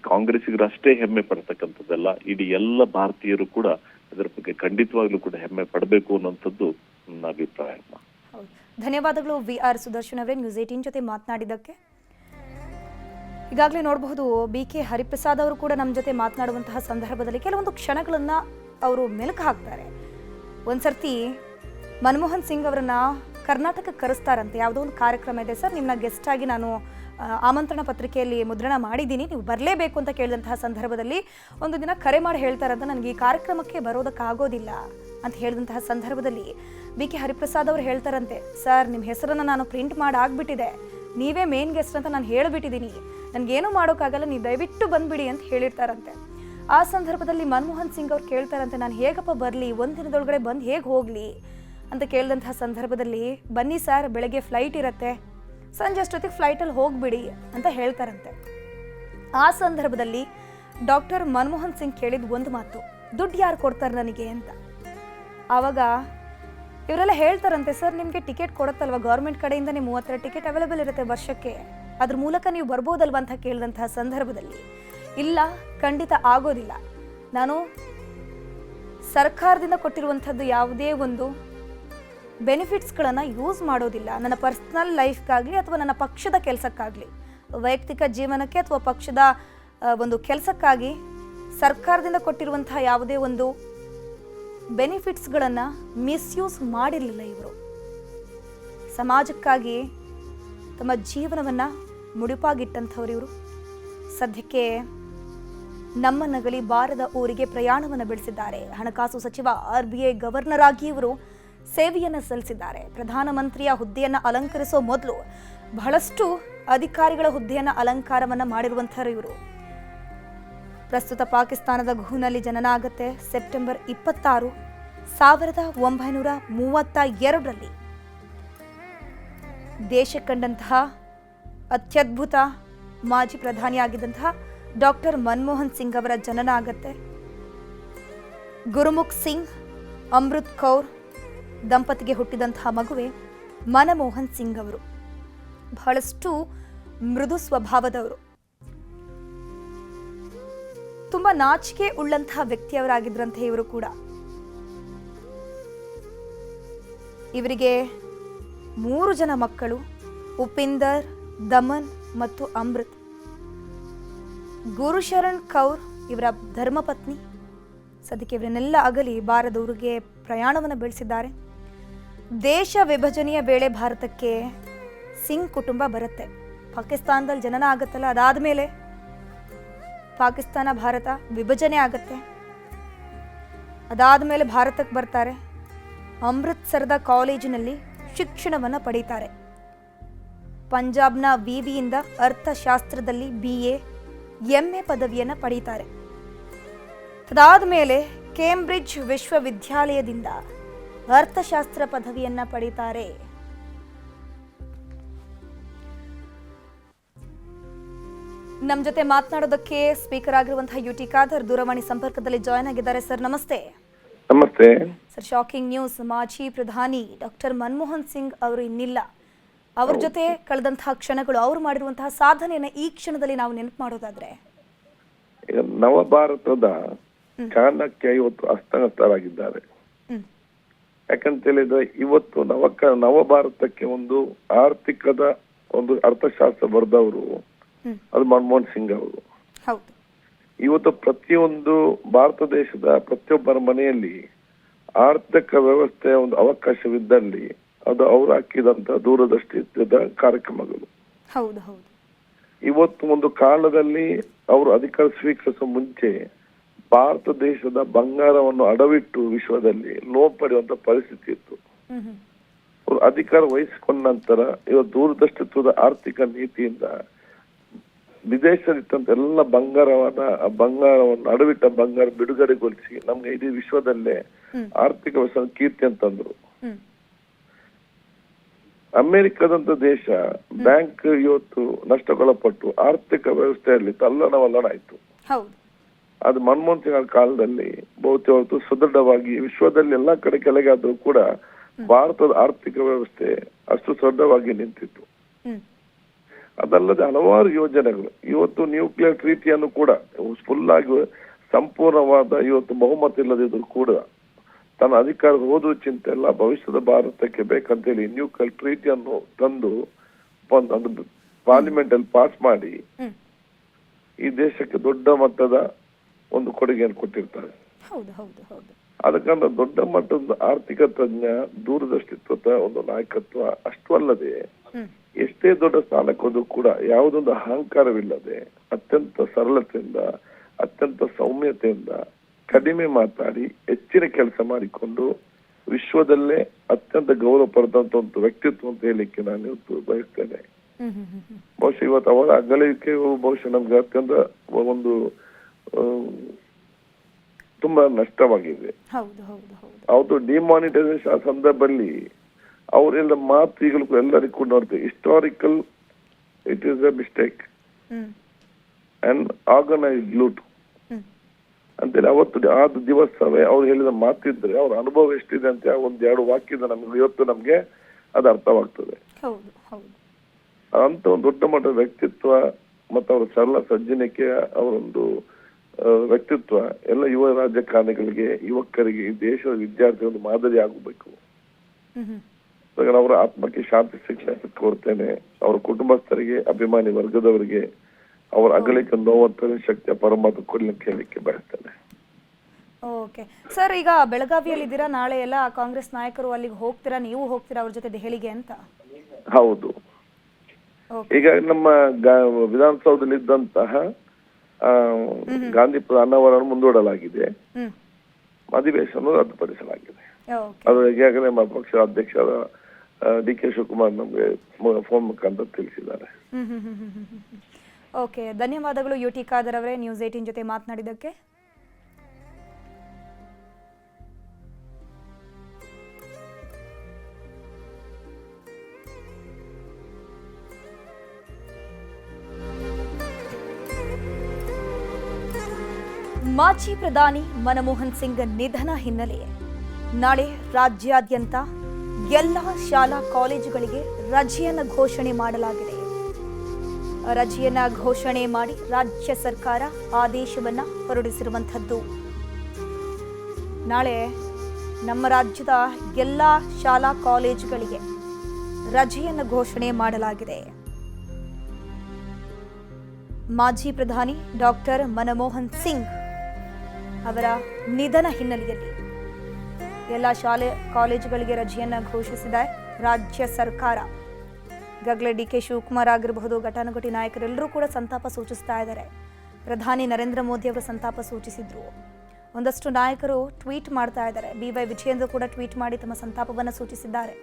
ಕಾಂಗ್ರೆಸ್ಸಿಗರು ಅಷ್ಟೇ ಹೆಮ್ಮೆ ಪಡ್ತಕ್ಕಂಥದ್ದಲ್ಲ, ಇಡೀ ಎಲ್ಲ ಭಾರತೀಯರು ಕೂಡ ಅದರ ಬಗ್ಗೆ ಖಂಡಿತವಾಗ್ಲೂ ಕೂಡ ಹೆಮ್ಮೆ ಪಡಬೇಕು ಅನ್ನೋಂಥದ್ದು ನನ್ನ ಅಭಿಪ್ರಾಯ. ಧನ್ಯವಾದಗಳು VR ಸುದರ್ಶನ್ ಅವರೇ, ನ್ಯೂಸ್ 18 ಜೊತೆ ಮಾತನಾಡಿದ್ದಕ್ಕೆ. ಈಗಾಗಲೇ ನೋಡಬಹುದು BK ಹರಿಪ್ರಸಾದ್ ಅವರು ಕೂಡ ನಮ್ಮ ಜೊತೆ ಮಾತನಾಡುವಂತಹ ಸಂದರ್ಭದಲ್ಲಿ ಕೆಲವೊಂದು ಕ್ಷಣಗಳನ್ನು ಅವರು ಮೆಲುಕು ಹಾಕ್ತಾರೆ. ಒಂದ್ಸರ್ತಿ ಮನಮೋಹನ್ ಸಿಂಗ್ ಅವರನ್ನ ಕರ್ನಾಟಕಕ್ಕೆ ಕರೆಸ್ತಾರಂತೆ. ಯಾವುದೋ ಒಂದು ಕಾರ್ಯಕ್ರಮ ಇದೆ ಸರ್, ನಿಮ್ಮನ್ನ ಗೆಸ್ಟ್ ಆಗಿ ನಾನು ಆಮಂತ್ರಣ ಪತ್ರಿಕೆಯಲ್ಲಿ ಮುದ್ರಣ ಮಾಡಿದ್ದೀನಿ, ನೀವು ಬರಲೇಬೇಕು ಅಂತ ಕೇಳಿದಂತಹ ಸಂದರ್ಭದಲ್ಲಿ ಒಂದು ದಿನ ಕರೆ ಮಾಡಿ ಹೇಳ್ತಾರಂತ, ನನಗೆ ಈ ಕಾರ್ಯಕ್ರಮಕ್ಕೆ ಬರೋದಕ್ಕಾಗೋದಿಲ್ಲ ಅಂತ ಹೇಳಿದಂತಹ ಸಂದರ್ಭದಲ್ಲಿ BK ಹರಿಪ್ರಸಾದ್ ಅವರು ಹೇಳ್ತಾರಂತೆ, ಸರ್ ನಿಮ್ಮ ಹೆಸರನ್ನು ನಾನು ಪ್ರಿಂಟ್ ಮಾಡಿ ಆಗ್ಬಿಟ್ಟಿದೆ, ನೀವೇ ಮೇನ್ ಗೆಸ್ಟ್ ಅಂತ ನಾನು ಹೇಳಿಬಿಟ್ಟಿದ್ದೀನಿ, ನನಗೇನು ಮಾಡೋಕ್ಕಾಗಲ್ಲ, ನೀವು ದಯವಿಟ್ಟು ಬಂದ್ಬಿಡಿ ಅಂತ ಹೇಳಿರ್ತಾರಂತೆ. ಆ ಸಂದರ್ಭದಲ್ಲಿ ಮನಮೋಹನ್ ಸಿಂಗ್ ಅವ್ರು ಕೇಳ್ತಾರಂತೆ, ನಾನು ಹೇಗಪ್ಪ ಬರಲಿ, ಒಂದು ದಿನದೊಳಗಡೆ ಬಂದು ಹೇಗೆ ಹೋಗಲಿ ಅಂತ ಕೇಳಿದಂತಹ ಸಂದರ್ಭದಲ್ಲಿ, ಬನ್ನಿ ಸರ್ ಬೆಳಗ್ಗೆ ಫ್ಲೈಟ್ ಇರುತ್ತೆ, ಸಂಜೆ ಅಷ್ಟೊತ್ತಿಗೆ ಫ್ಲೈಟಲ್ಲಿ ಹೋಗ್ಬಿಡಿ ಅಂತ ಹೇಳ್ತಾರಂತೆ. ಆ ಸಂದರ್ಭದಲ್ಲಿ ಡಾಕ್ಟರ್ ಮನಮೋಹನ್ ಸಿಂಗ್ ಕೇಳಿದ ಒಂದು ಮಾತು, ದುಡ್ಡು ಯಾರು ಕೊಡ್ತಾರೆ ನನಗೆ ಅಂತ. ಆವಾಗ ಇವರೆಲ್ಲ ಹೇಳ್ತಾರಂತೆ, ಸರ್ ನಿಮಗೆ ಟಿಕೆಟ್ ಕೊಡುತ್ತಲ್ವ ಗೌರ್ಮೆಂಟ್ ಕಡೆಯಿಂದನೇ 32 ಟಿಕೆಟ್ ಅವೈಲೇಬಲ್ ಇರುತ್ತೆ ವರ್ಷಕ್ಕೆ, ಅದ್ರ ಮೂಲಕ ನೀವು ಬರ್ಬೋದಲ್ವ ಅಂತ ಕೇಳಿದಂತಹ ಸಂದರ್ಭದಲ್ಲಿ, ಇಲ್ಲ ಖಂಡಿತ ಆಗೋದಿಲ್ಲ, ನಾನು ಸರ್ಕಾರದಿಂದ ಕೊಟ್ಟಿರುವಂಥದ್ದು ಯಾವುದೇ ಒಂದು ಬೆನಿಫಿಟ್ಸ್ಗಳನ್ನು ಯೂಸ್ ಮಾಡೋದಿಲ್ಲ, ನನ್ನ ಪರ್ಸ್ನಲ್ ಲೈಫ್ಗಾಗಲಿ ಅಥವಾ ನನ್ನ ಪಕ್ಷದ ಕೆಲಸಕ್ಕಾಗಲಿ, ವೈಯಕ್ತಿಕ ಜೀವನಕ್ಕೆ ಅಥವಾ ಪಕ್ಷದ ಒಂದು ಕೆಲಸಕ್ಕಾಗಿ ಸರ್ಕಾರದಿಂದ ಕೊಟ್ಟಿರುವಂತಹ ಯಾವುದೇ ಒಂದು ಬೆನಿಫಿಟ್ಸ್ಗಳನ್ನು ಮಿಸ್ಯೂಸ್ ಮಾಡಿರಲಿಲ್ಲ ಇವರು. ಸಮಾಜಕ್ಕಾಗಿ ತಮ್ಮ ಜೀವನವನ್ನು ಮುಡಿಪಾಗಿಟ್ಟಂಥವ್ರು ಇವರು. ಸದ್ಯಕ್ಕೆ ನಮ್ಮ ನಗಲಿ ಬಾರದ ಊರಿಗೆ ಪ್ರಯಾಣವನ್ನು ಬೆಳೆಸಿದ್ದಾರೆ. ಹಣಕಾಸು ಸಚಿವ RBI ಗವರ್ನರ್ ಆಗಿ ಇವರು ಸೇವೆಯನ್ನು ಸಲ್ಲಿಸಿದ್ದಾರೆ. ಪ್ರಧಾನಮಂತ್ರಿಯ ಹುದ್ದೆಯನ್ನು ಅಲಂಕರಿಸೋ ಮೊದಲು ಬಹಳಷ್ಟು ಅಧಿಕಾರಿಗಳ ಹುದ್ದೆಯನ್ನು ಅಲಂಕಾರವನ್ನು ಮಾಡಿರುವಂಥವ್ರು ಇವರು. ಪ್ರಸ್ತುತ ಪಾಕಿಸ್ತಾನದ ಗುಹ್ನಲ್ಲಿ ಜನನ ಆಗುತ್ತೆ. ಸೆಪ್ಟೆಂಬರ್ 26, 1932 ದೇಶ ಕಂಡಂತಹ ಅತ್ಯದ್ಭುತ ಮಾಜಿ ಪ್ರಧಾನಿಯಾಗಿದ್ದಂತಹ ಡಾಕ್ಟರ್ ಮನಮೋಹನ್ ಸಿಂಗ್ ಅವರ ಜನನ ಆಗುತ್ತೆ. ಗುರುಮುಖ್ ಸಿಂಗ್, ಅಮೃತ್ ಕೌರ್ ದಂಪತಿಗೆ ಹುಟ್ಟಿದಂತಹ ಮಗುವೆ ಮನಮೋಹನ್ ಸಿಂಗ್ ಅವರು. ಬಹಳಷ್ಟು ಮೃದು ಸ್ವಭಾವದವರು, ತುಂಬಾ ನಾಚಿಕೆ ಉಳ್ಳಂತಹ ವ್ಯಕ್ತಿಯವರಾಗಿದ್ರಂತೆ ಇವರು ಕೂಡ. ಇವರಿಗೆ 3 ಜನ ಮಕ್ಕಳು, ಉಪಿಂದರ್, ದಮನ್ ಮತ್ತು ಅಮೃತ್. ಗುರುಶರಣ್ ಕೌರ್ ಇವರ ಧರ್ಮಪತ್ನಿ. ಸದ್ಯಕ್ಕೆ ಇವರನ್ನೆಲ್ಲ ಅಗಲಿ ಬಾರದೂರಿಗೆ ಪ್ರಯಾಣವನ್ನು ಬೆಳೆಸಿದ್ದಾರೆ. ದೇಶ ವಿಭಜನೆಯ ವೇಳೆ ಭಾರತಕ್ಕೆ ಸಿಂಗ್ ಕುಟುಂಬ ಬರುತ್ತೆ. ಪಾಕಿಸ್ತಾನದಲ್ಲಿ ಜನನ ಆಗುತ್ತಲ್ಲ, ಅದಾದಮೇಲೆ ಪಾಕಿಸ್ತಾನ ಭಾರತ ವಿಭಜನೆ ಆಗುತ್ತೆ. ಅದಾದಮೇಲೆ ಭಾರತಕ್ಕೆ ಬರ್ತಾರೆ. ಅಮೃತ್ಸರದ ಕಾಲೇಜಿನಲ್ಲಿ ಶಿಕ್ಷಣವನ್ನು ಪಡೀತಾರೆ. ಪಂಜಾಬ್ನ ವಿವಿಯಿಂದ ಅರ್ಥಶಾಸ್ತ್ರದಲ್ಲಿ BA, MA ಪದವಿಯನ್ನು ಪಡೀತಾರೆ. ಅದಾದ ಮೇಲೆ ಕೇಂಬ್ರಿಡ್ಜ್ ವಿಶ್ವವಿದ್ಯಾಲಯದಿಂದ ಅರ್ಥಶಾಸ್ತ್ರ ಪದವಿಯನ್ನು ಪಡೀತಾರೆ. ನಮ್ಮ ಜೊತೆ ಮಾತನಾಡೋದಕ್ಕೆ ಸ್ಪೀಕರ್ ಆಗಿರುವಂತಹ UT ಖಾದರ್ ದೂರವಾಣಿ ಸಂಪರ್ಕದಲ್ಲಿ ಜಾಯ್ನ್ ಆಗಿದ್ದಾರೆ. ಸರ್ ನಮಸ್ತೆ. ನಮಸ್ತೆ ಸರ್, ಶಾಕಿಂಗ್ ನ್ಯೂಸ್. ಮಾಜಿ ಪ್ರಧಾನಿ ಡಾಕ್ಟರ್ ಮನಮೋಹನ್ ಸಿಂಗ್ ಅವರು ಇನ್ನಿಲ್ಲ. ಅವ್ರ ಜೊತೆ ಕಳೆದಂತಹ ಕ್ಷಣಗಳು, ಅವರು ಮಾಡಿರುವಂತಹ ಸಾಧನೆಯನ್ನ ಈ ಕ್ಷಣದಲ್ಲಿ ನಾವು ನೆನಪು ಮಾಡೋದಾದ್ರೆ, ನವಭಾರತದ ಚಾಣಕ್ಯ ಇವತ್ತು ಅಸ್ತವ್ಯಸ್ತರಾಗಿದ್ದಾರೆ. ಯಾಕಂತ ಹೇಳಿದ್ರೆ ಇವತ್ತು ನವಭಾರತಕ್ಕೆ ಒಂದು ಆರ್ಥಿಕದ ಒಂದು ಅರ್ಥಶಾಸ್ತ್ರ ಬರೆದವರು ಅದು ಮನಮೋಹನ್ ಸಿಂಗ್ ಅವರು. ಇವತ್ತು ಪ್ರತಿಯೊಂದು ಭಾರತ ದೇಶದ ಪ್ರತಿಯೊಬ್ಬರ ಮನೆಯಲ್ಲಿ ಆರ್ಥಿಕ ವ್ಯವಸ್ಥೆಯ ಒಂದು ಅವಕಾಶವಿದ್ದಲ್ಲಿ ಅದು ಅವರು ಹಾಕಿದಂತ ದೂರದೃಷ್ಟಿಯ ಕಾರ್ಯಕ್ರಮಗಳು. ಇವತ್ತು ಒಂದು ಕಾಲದಲ್ಲಿ ಅವರು ಅಧಿಕಾರ ಸ್ವೀಕರಿಸುವ ಮುಂಚೆ ಭಾರತ ದೇಶದ ಬಂಗಾರವನ್ನು ಅಡವಿಟ್ಟು ವಿಶ್ವದಲ್ಲಿ ಲೋನ್ ಪಡೆಯುವಂತ ಪರಿಸ್ಥಿತಿ ಇತ್ತು. ಅವರು ಅಧಿಕಾರ ವಹಿಸಿಕೊಂಡ ನಂತರ ಇವತ್ತು ದೂರದೃಷ್ಟಿತ್ವದ ಆರ್ಥಿಕ ನೀತಿಯಿಂದ ವಿದೇಶದಲ್ಲಿದ್ದಂತ ಎಲ್ಲ ಬಂಗಾರವನ್ನು ಅಡವಿಟ್ಟ ಬಂಗಾರ ಬಿಡುಗಡೆಗೊಳಿಸಿ ನಮ್ಗೆ ಇಡೀ ವಿಶ್ವದಲ್ಲೇ ಆರ್ಥಿಕ ವ್ಯವಸ್ಥೆ ಕೀರ್ತಿ ಅಂತಂದ್ರು. ಅಮೆರಿಕದಂತ ದೇಶ ಬ್ಯಾಂಕ್ ಇವತ್ತು ನಷ್ಟಕ್ಕೊಳಪಟ್ಟು ಆರ್ಥಿಕ ವ್ಯವಸ್ಥೆಯಲ್ಲಿ ತಲ್ಲಣವಲ್ಲಣ ಆಯ್ತು. ಹೌದು. ಅದು ಮನಮೋಹನ್ ಸಿಂಗ್ ಕಾಲದಲ್ಲಿ ಬಹುತೇಕ ಸುದೃಢವಾಗಿ ವಿಶ್ವದಲ್ಲಿ ಎಲ್ಲಾ ಕಡೆ ಕೆಳಗಾದ್ರೂ ಕೂಡ ಭಾರತದ ಆರ್ಥಿಕ ವ್ಯವಸ್ಥೆ ಅಷ್ಟು ಸದೃಢವಾಗಿ ನಿಂತಿತ್ತು. ಅದಲ್ಲದೆ ಹಲವಾರು ಯೋಜನೆಗಳು, ಇವತ್ತು ನ್ಯೂಕ್ಲಿಯರ್ ಟ್ರೀಟಿಯನ್ನು ಕೂಡ ಫುಲ್ ಆಗಿ ಸಂಪೂರ್ಣವಾದ ಇವತ್ತು ಬಹುಮತ ಇಲ್ಲದಿದ್ರು ಕೂಡ ತನ್ನ ಅಧಿಕಾರದ ಓದುವ ಚಿಂತೆ ಎಲ್ಲ ಭವಿಷ್ಯದ ಭಾರತಕ್ಕೆ ಬೇಕಂತೇಳಿ ನ್ಯೂಕ್ಲಿಯರ್ ಟ್ರೀಟಿಯನ್ನು ತಂದು ಅದು ಪಾರ್ಲಿಮೆಂಟ್ ಅಲ್ಲಿ ಪಾಸ್ ಮಾಡಿ ಈ ದೇಶಕ್ಕೆ ದೊಡ್ಡ ಮಟ್ಟದ ಒಂದು ಕೊಡುಗೆಯನ್ನು ಕೊಟ್ಟಿರ್ತಾರೆ. ಅದಕ್ಕಂತ ದೊಡ್ಡ ಮಟ್ಟದ ಆರ್ಥಿಕ ತಜ್ಞ, ದೂರದೃಷ್ಟಿತ್ವದ ಒಂದು ನಾಯಕತ್ವ, ಅಷ್ಟು ಅಲ್ಲದೆ ಎಷ್ಟೇ ದೊಡ್ಡ ಸ್ಥಾನಕ್ಕೋದ್ರೂ ಕೂಡ ಯಾವುದೊಂದು ಅಹಂಕಾರವಿಲ್ಲದೆ ಅತ್ಯಂತ ಸರಳತೆಯಿಂದ, ಅತ್ಯಂತ ಸೌಮ್ಯತೆಯಿಂದ, ಕಡಿಮೆ ಮಾತಾಡಿ ಹೆಚ್ಚಿನ ಕೆಲಸ ಮಾಡಿಕೊಂಡು ವಿಶ್ವದಲ್ಲೇ ಅತ್ಯಂತ ಗೌರವ ಪಡೆದಂತ ಒಂದು ವ್ಯಕ್ತಿತ್ವ ಅಂತ ಹೇಳಲಿಕ್ಕೆ ನಾನು ಇವತ್ತು ಬಯಸ್ತೇನೆ. ಬಹುಶಃ ಇವತ್ತು ಅವರ ಅಗಲಿಕೆ ಬಹುಶಃ ನಮ್ಗೆ ಅತ್ಯಂತ ಒಂದು ತುಂಬಾ ನಷ್ಟವಾಗಿದೆ. ಅವತ್ತು ಡಿಮಾನಿಟೈಸೇಷನ್ ಸಂದರ್ಭದಲ್ಲಿ ಅವರೆಲ್ಲ ಮಾತು ಈಗಲೂ ಎಲ್ಲರಿಗೂ ಕೂಡ ನೋಡ್ತೇವೆ. Historical it is a mistake and organised loot ಅಂತೇಳಿ ಅವತ್ತು ಆದ ದಿವಸವೇ ಅವ್ರು ಹೇಳಿದ ಮಾತಿದ್ರೆ ಅವ್ರ ಅನುಭವ ಎಷ್ಟಿದೆ ಅಂತ ಒಂದ್ ಎರಡು ವಾಕ್ಯದ ನಮ್ಗೆ ಇವತ್ತು ನಮ್ಗೆ ಅದು ಅರ್ಥವಾಗ್ತದೆ. ಅಂತ ಒಂದು ದೊಡ್ಡ ಮಟ್ಟದ ವ್ಯಕ್ತಿತ್ವ ಮತ್ತು ಅವರ ಸರಳ ಸಜ್ಜನಿಕೆ, ಅವರೊಂದು ವ್ಯಕ್ತಿತ್ವ ಎಲ್ಲ ಯುವ ರಾಜಕಾರಣಿಗಳಿಗೆ, ಯುವಕರಿಗೆ, ಈ ದೇಶದ ವಿದ್ಯಾರ್ಥಿಗಳು ಮಾದರಿ ಆಗಬೇಕು. ಅವರ ಆತ್ಮಕ್ಕೆ ಶಾಂತಿ ಶಿಕ್ಷಣ ಕೋರ್ತೇನೆ. ಅವರ ಕುಟುಂಬಸ್ಥರಿಗೆ, ಅಭಿಮಾನಿ ವರ್ಗದವರಿಗೆ ಅವರ ಅಗಲಿಕೆ ನೋವಂತ ಶಕ್ತಿಯ ಪರಮಾತ್ಮ ಕೊಡ್ಲಿಕ್ಕೆ ಹೇಳಲಿಕ್ಕೆ ಬಯಸ್ತೇನೆ. ಓಕೆ ಸರ್, ಈಗ ಬೆಳಗಾವಿಯಲ್ಲಿ ಇದ್ದೀರಾ, ನಾಳೆ ಎಲ್ಲ ಕಾಂಗ್ರೆಸ್ ನಾಯಕರು ಅಲ್ಲಿಗೆ ಹೋಗ್ತೀರಾ, ನೀವು ಹೋಗ್ತೀರಾ ಅವ್ರ ಜೊತೆ ದೆಹಲಿಗೆ ಅಂತ? ಹೌದು. ಈಗ ನಮ್ಮ ವಿಧಾನಸೌಧದಲ್ಲಿ ಇದ್ದಂತಹ ಗಾಂಧಿ ಅನಾವರಣ ಮುಂದೂಡಲಾಗಿದೆ, ಅಧಿವೇಶನ ರದ್ದುಪಡಿಸಲಾಗಿದೆ. ಅದು ಈಗಾಗಲೇ ನಮ್ಮ ಪಕ್ಷದ ಅಧ್ಯಕ್ಷರ ಡಿ.ಕೆ. ಶಿವಕುಮಾರ್ ನಮಗೆ ಫೋನ್ ಮುಖಾಂತರ ತಿಳಿಸಿದ್ದಾರೆ. ಓಕೆ, ಧನ್ಯವಾದಗಳು ಯುಟಿ ಖಾದರ್ ಅವರೇ ನ್ಯೂಸ್ 18 ಜೊತೆ ಮಾತನಾಡಿದ್ದಕ್ಕೆ. ಮಾಜಿ ಪ್ರಧಾನಿ ಮನಮೋಹನ್ ಸಿಂಗ್ ನಿಧನ ಹಿನ್ನೆಲೆ ನಾಳೆ ರಾಜ್ಯಾದ್ಯಂತ ಎಲ್ಲ ಶಾಲಾ ಕಾಲೇಜುಗಳಿಗೆ ರಜೆಯನ್ನು ಘೋಷಣೆ ಮಾಡಲಾಗಿದೆ. ರಜೆಯನ್ನ ಘೋಷಣೆ ಮಾಡಿ ರಾಜ್ಯ ಸರ್ಕಾರ ಆದೇಶವನ್ನ ಹೊರಡಿಸಿರುವಂಥದ್ದು. ನಾಳೆ ನಮ್ಮ ರಾಜ್ಯದ ಎಲ್ಲ ಶಾಲಾ ಕಾಲೇಜುಗಳಿಗೆ ರಜೆಯನ್ನು ಘೋಷಣೆ ಮಾಡಲಾಗಿದೆ. ಮಾಜಿ ಪ್ರಧಾನಿ ಡಾಕ್ಟರ್ ಮನಮೋಹನ್ ಸಿಂಗ್ ಅವರ ನಿಧನ ಹಿನ್ನೆಲೆಯಲ್ಲಿ ಎಲ್ಲ ಶಾಲೆ ಕಾಲೇಜುಗಳಿಗೆ ರಜೆಯನ್ನು ಘೋಷಿಸಿದೆ ರಾಜ್ಯ ಸರ್ಕಾರ. ಈಗಾಗಲೇ ಡಿ.ಕೆ. ಶಿವಕುಮಾರ್ ಆಗಿರಬಹುದು, ಘಟಾನುಘಟಿ ನಾಯಕರೆಲ್ಲರೂ ಕೂಡ ಸಂತಾಪ ಸೂಚಿಸ್ತಾ ಇದ್ದಾರೆ. ಪ್ರಧಾನಿ ನರೇಂದ್ರ ಮೋದಿ ಅವರು ಸಂತಾಪ ಸೂಚಿಸಿದ್ರು. ಒಂದಷ್ಟು ನಾಯಕರು ಟ್ವೀಟ್ ಮಾಡ್ತಾ ಇದ್ದಾರೆ. ಬಿ.ವೈ. ವಿಜಯೇಂದ್ರ ಕೂಡ ಟ್ವೀಟ್ ಮಾಡಿ ತಮ್ಮ ಸಂತಾಪವನ್ನು ಸೂಚಿಸಿದ್ದಾರೆ.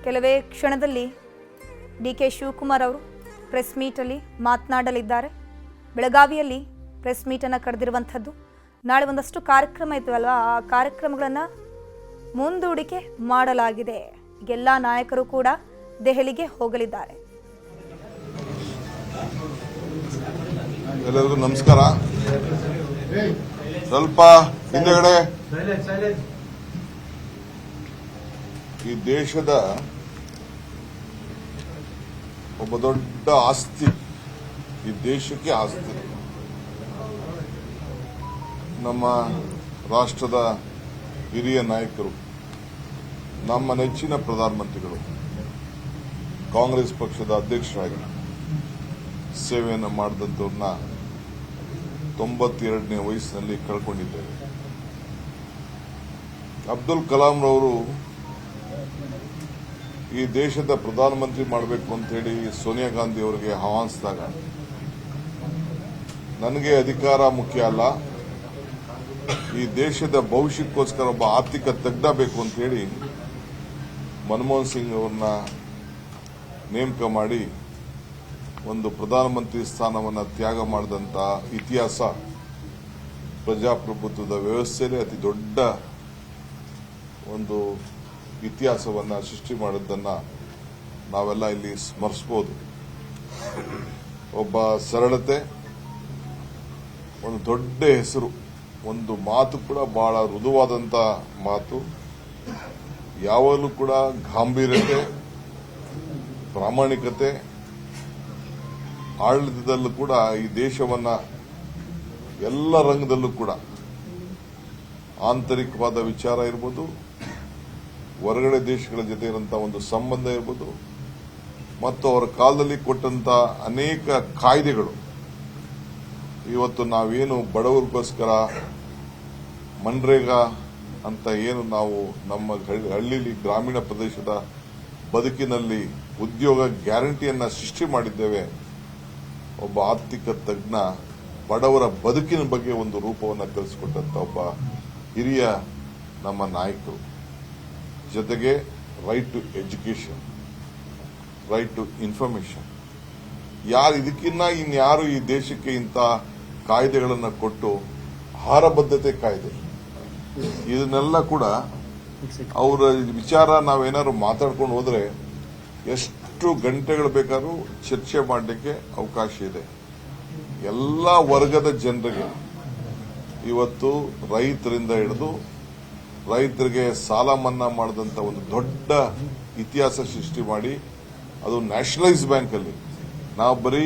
ಕೆಲವೇ ಕ್ಷಣದಲ್ಲಿ ಡಿ.ಕೆ. ಶಿವಕುಮಾರ್ ಅವರು ಪ್ರೆಸ್ ಮೀಟಲ್ಲಿ ಮಾತನಾಡಲಿದ್ದಾರೆ. ಬೆಳಗಾವಿಯಲ್ಲಿ ಪ್ರೆಸ್ ಮೀಟನ್ನು ಕರೆದಿರುವಂಥದ್ದು. ನಾಳೆ ಒಂದಷ್ಟು ಕಾರ್ಯಕ್ರಮ ಇತ್ತು ಅಲ್ವಾ, ಆ ಕಾರ್ಯಕ್ರಮಗಳನ್ನು ಮುಂದೂಡಿಕೆ ಮಾಡಲಾಗಿದೆ. ಎಲ್ಲ ನಾಯಕರು ಕೂಡ ದೆಹಲಿಗೆ ಹೋಗಲಿದ್ದಾರೆ. ಎಲ್ಲರಿಗೂ ನಮಸ್ಕಾರ. ಸ್ವಲ್ಪ ಹಿಂದೆಗಡೆ ಈ ದೇಶದ ಒಬ್ಬ ದೊಡ್ಡ ಆಸ್ತಿ, ಈ ದೇಶಕ್ಕೆ ಆಸ್ತಿ, ನಮ್ಮ ರಾಷ್ಟ್ರದ ಹಿರಿಯ ನಾಯಕರು, ನಮ್ಮ ನೆಚ್ಚಿನ ಪ್ರಧಾನಮಂತ್ರಿಗಳು, ಕಾಂಗ್ರೆಸ್ ಪಕ್ಷದ ಅಧ್ಯಕ್ಷರಾಗಿ ಸೇವೆಯನ್ನು ಮಾಡಿದಂಥವ್ರನ್ನ 92ನೇ ವಯಸ್ಸಿನಲ್ಲಿ ಕಳ್ಕೊಂಡಿದ್ದೇವೆ. ಅಬ್ದುಲ್ ಕಲಾಂ ರವರು ಈ ದೇಶದ ಪ್ರಧಾನಮಂತ್ರಿ ಮಾಡಬೇಕು ಅಂತ ಹೇಳಿ ಸೋನಿಯಾ ಗಾಂಧಿ ಅವರಿಗೆ ಆಹ್ವಾನಿಸಿದಾಗ ನನಗೆ ಅಧಿಕಾರ ಮುಖ್ಯ ಅಲ್ಲ, ಈ ದೇಶದ ಭವಿಷ್ಯಕ್ಕೋಸ್ಕರ ಒಬ್ಬ ಆರ್ಥಿಕ ತಜ್ಞ ಬೇಕು ಅಂತ ಹೇಳಿ ಮನಮೋಹನ್ ಸಿಂಗ್ ಅವರನ್ನ ನೇಮಕ ಮಾಡಿ ಒಂದು ಪ್ರಧಾನಮಂತ್ರಿ ಸ್ಥಾನವನ್ನು ತ್ಯಾಗ ಮಾಡಿದಂತ ಇತಿಹಾಸ ಪ್ರಜಾಪ್ರಭುತ್ವದ ವ್ಯವಸ್ಥೆಯಲ್ಲಿ ಅತಿ ದೊಡ್ಡ ಒಂದು ಇತಿಹಾಸವನ್ನ ಸೃಷ್ಟಿ ಮಾಡಿದ್ದನ್ನ ನಾವೆಲ್ಲ ಇಲ್ಲಿ ಸ್ಮರಿಸಬಹುದು. ಒಬ್ಬ ಸರಳತೆ, ಒಂದು ದೊಡ್ಡ ಹೆಸರು, ಒಂದು ಮಾತು ಕೂಡ ಬಹಳ ಮೃದುವಾದಂತ ಮಾತು, ಯಾವಾಗಲೂ ಕೂಡ ಗಾಂಭೀರ್ಯತೆ, ಪ್ರಾಮಾಣಿಕತೆ, ಆಡಳಿತದಲ್ಲೂ ಕೂಡ ಈ ದೇಶವನ್ನ ಎಲ್ಲ ರಂಗದಲ್ಲೂ ಕೂಡ ಆಂತರಿಕವಾದ ವಿಚಾರ ಇರ್ಬೋದು, ಹೊರಗಡೆ ದೇಶಗಳ ಜೊತೆ ಇರುವಂತಹ ಒಂದು ಸಂಬಂಧ ಇರ್ಬೋದು, ಮತ್ತು ಅವರ ಕಾಲದಲ್ಲಿ ಕೊಟ್ಟಂತ ಅನೇಕ ಕಾಯ್ದೆಗಳು ಇವತ್ತು ನಾವೇನು ಬಡವರಿಗೋಸ್ಕರ ಮನ್ರೇಗಾ ಅಂತ ಏನು ನಾವು ನಮ್ಮ ಹಳ್ಳಿಲಿ ಗ್ರಾಮೀಣ ಪ್ರದೇಶದ ಬದುಕಿನಲ್ಲಿ ಉದ್ಯೋಗ ಗ್ಯಾರಂಟಿಯನ್ನ ಸೃಷ್ಟಿ ಮಾಡಿದ್ದೇವೆ. ಒಬ್ಬ ಆರ್ಥಿಕ ತಜ್ಞ ಬಡವರ ಬದುಕಿನ ಬಗ್ಗೆ ಒಂದು ರೂಪವನ್ನು ಕಲಿಸಿಕೊಟ್ಟಂತ ಒಬ್ಬ ಹಿರಿಯ ನಮ್ಮ ನಾಯಕರು. ಜೊತೆಗೆ right to education, right to information. ಯಾರು ಇದಕ್ಕಿನ್ನ ಇನ್ಯಾರು ಈ ದೇಶಕ್ಕೆ ಇಂಥ ಕಾಯ್ದೆಗಳನ್ನು ಕೊಟ್ಟು, ಆಹಾರ ಭದ್ರತೆ ಕಾಯ್ದೆ, ಇದನ್ನೆಲ್ಲ ಕೂಡ ಅವರ ವಿಚಾರ ನಾವೇನಾದ್ರು ಮಾತಾಡ್ಕೊಂಡು ಹೋದ್ರೆ ಎಷ್ಟು ಗಂಟೆಗಳು ಬೇಕಾದ್ರೂ ಚರ್ಚೆ ಮಾಡಲಿಕ್ಕೆ ಅವಕಾಶ ಇದೆ. ಎಲ್ಲ ವರ್ಗದ ಜನರಿಗೆ ಇವತ್ತು ರೈತರಿಂದ ಹಿಡಿದು ರೈತರಿಗೆ ಸಾಲ ಮನ್ನಾ ಮಾಡಿದಂತ ಒಂದು ದೊಡ್ಡ ಇತಿಹಾಸ ಸೃಷ್ಟಿ ಮಾಡಿ, ಅದು ನ್ಯಾಷನಲೈಸ್ ಬ್ಯಾಂಕ್ ಅಲ್ಲಿ ನಾವು ಬರೀ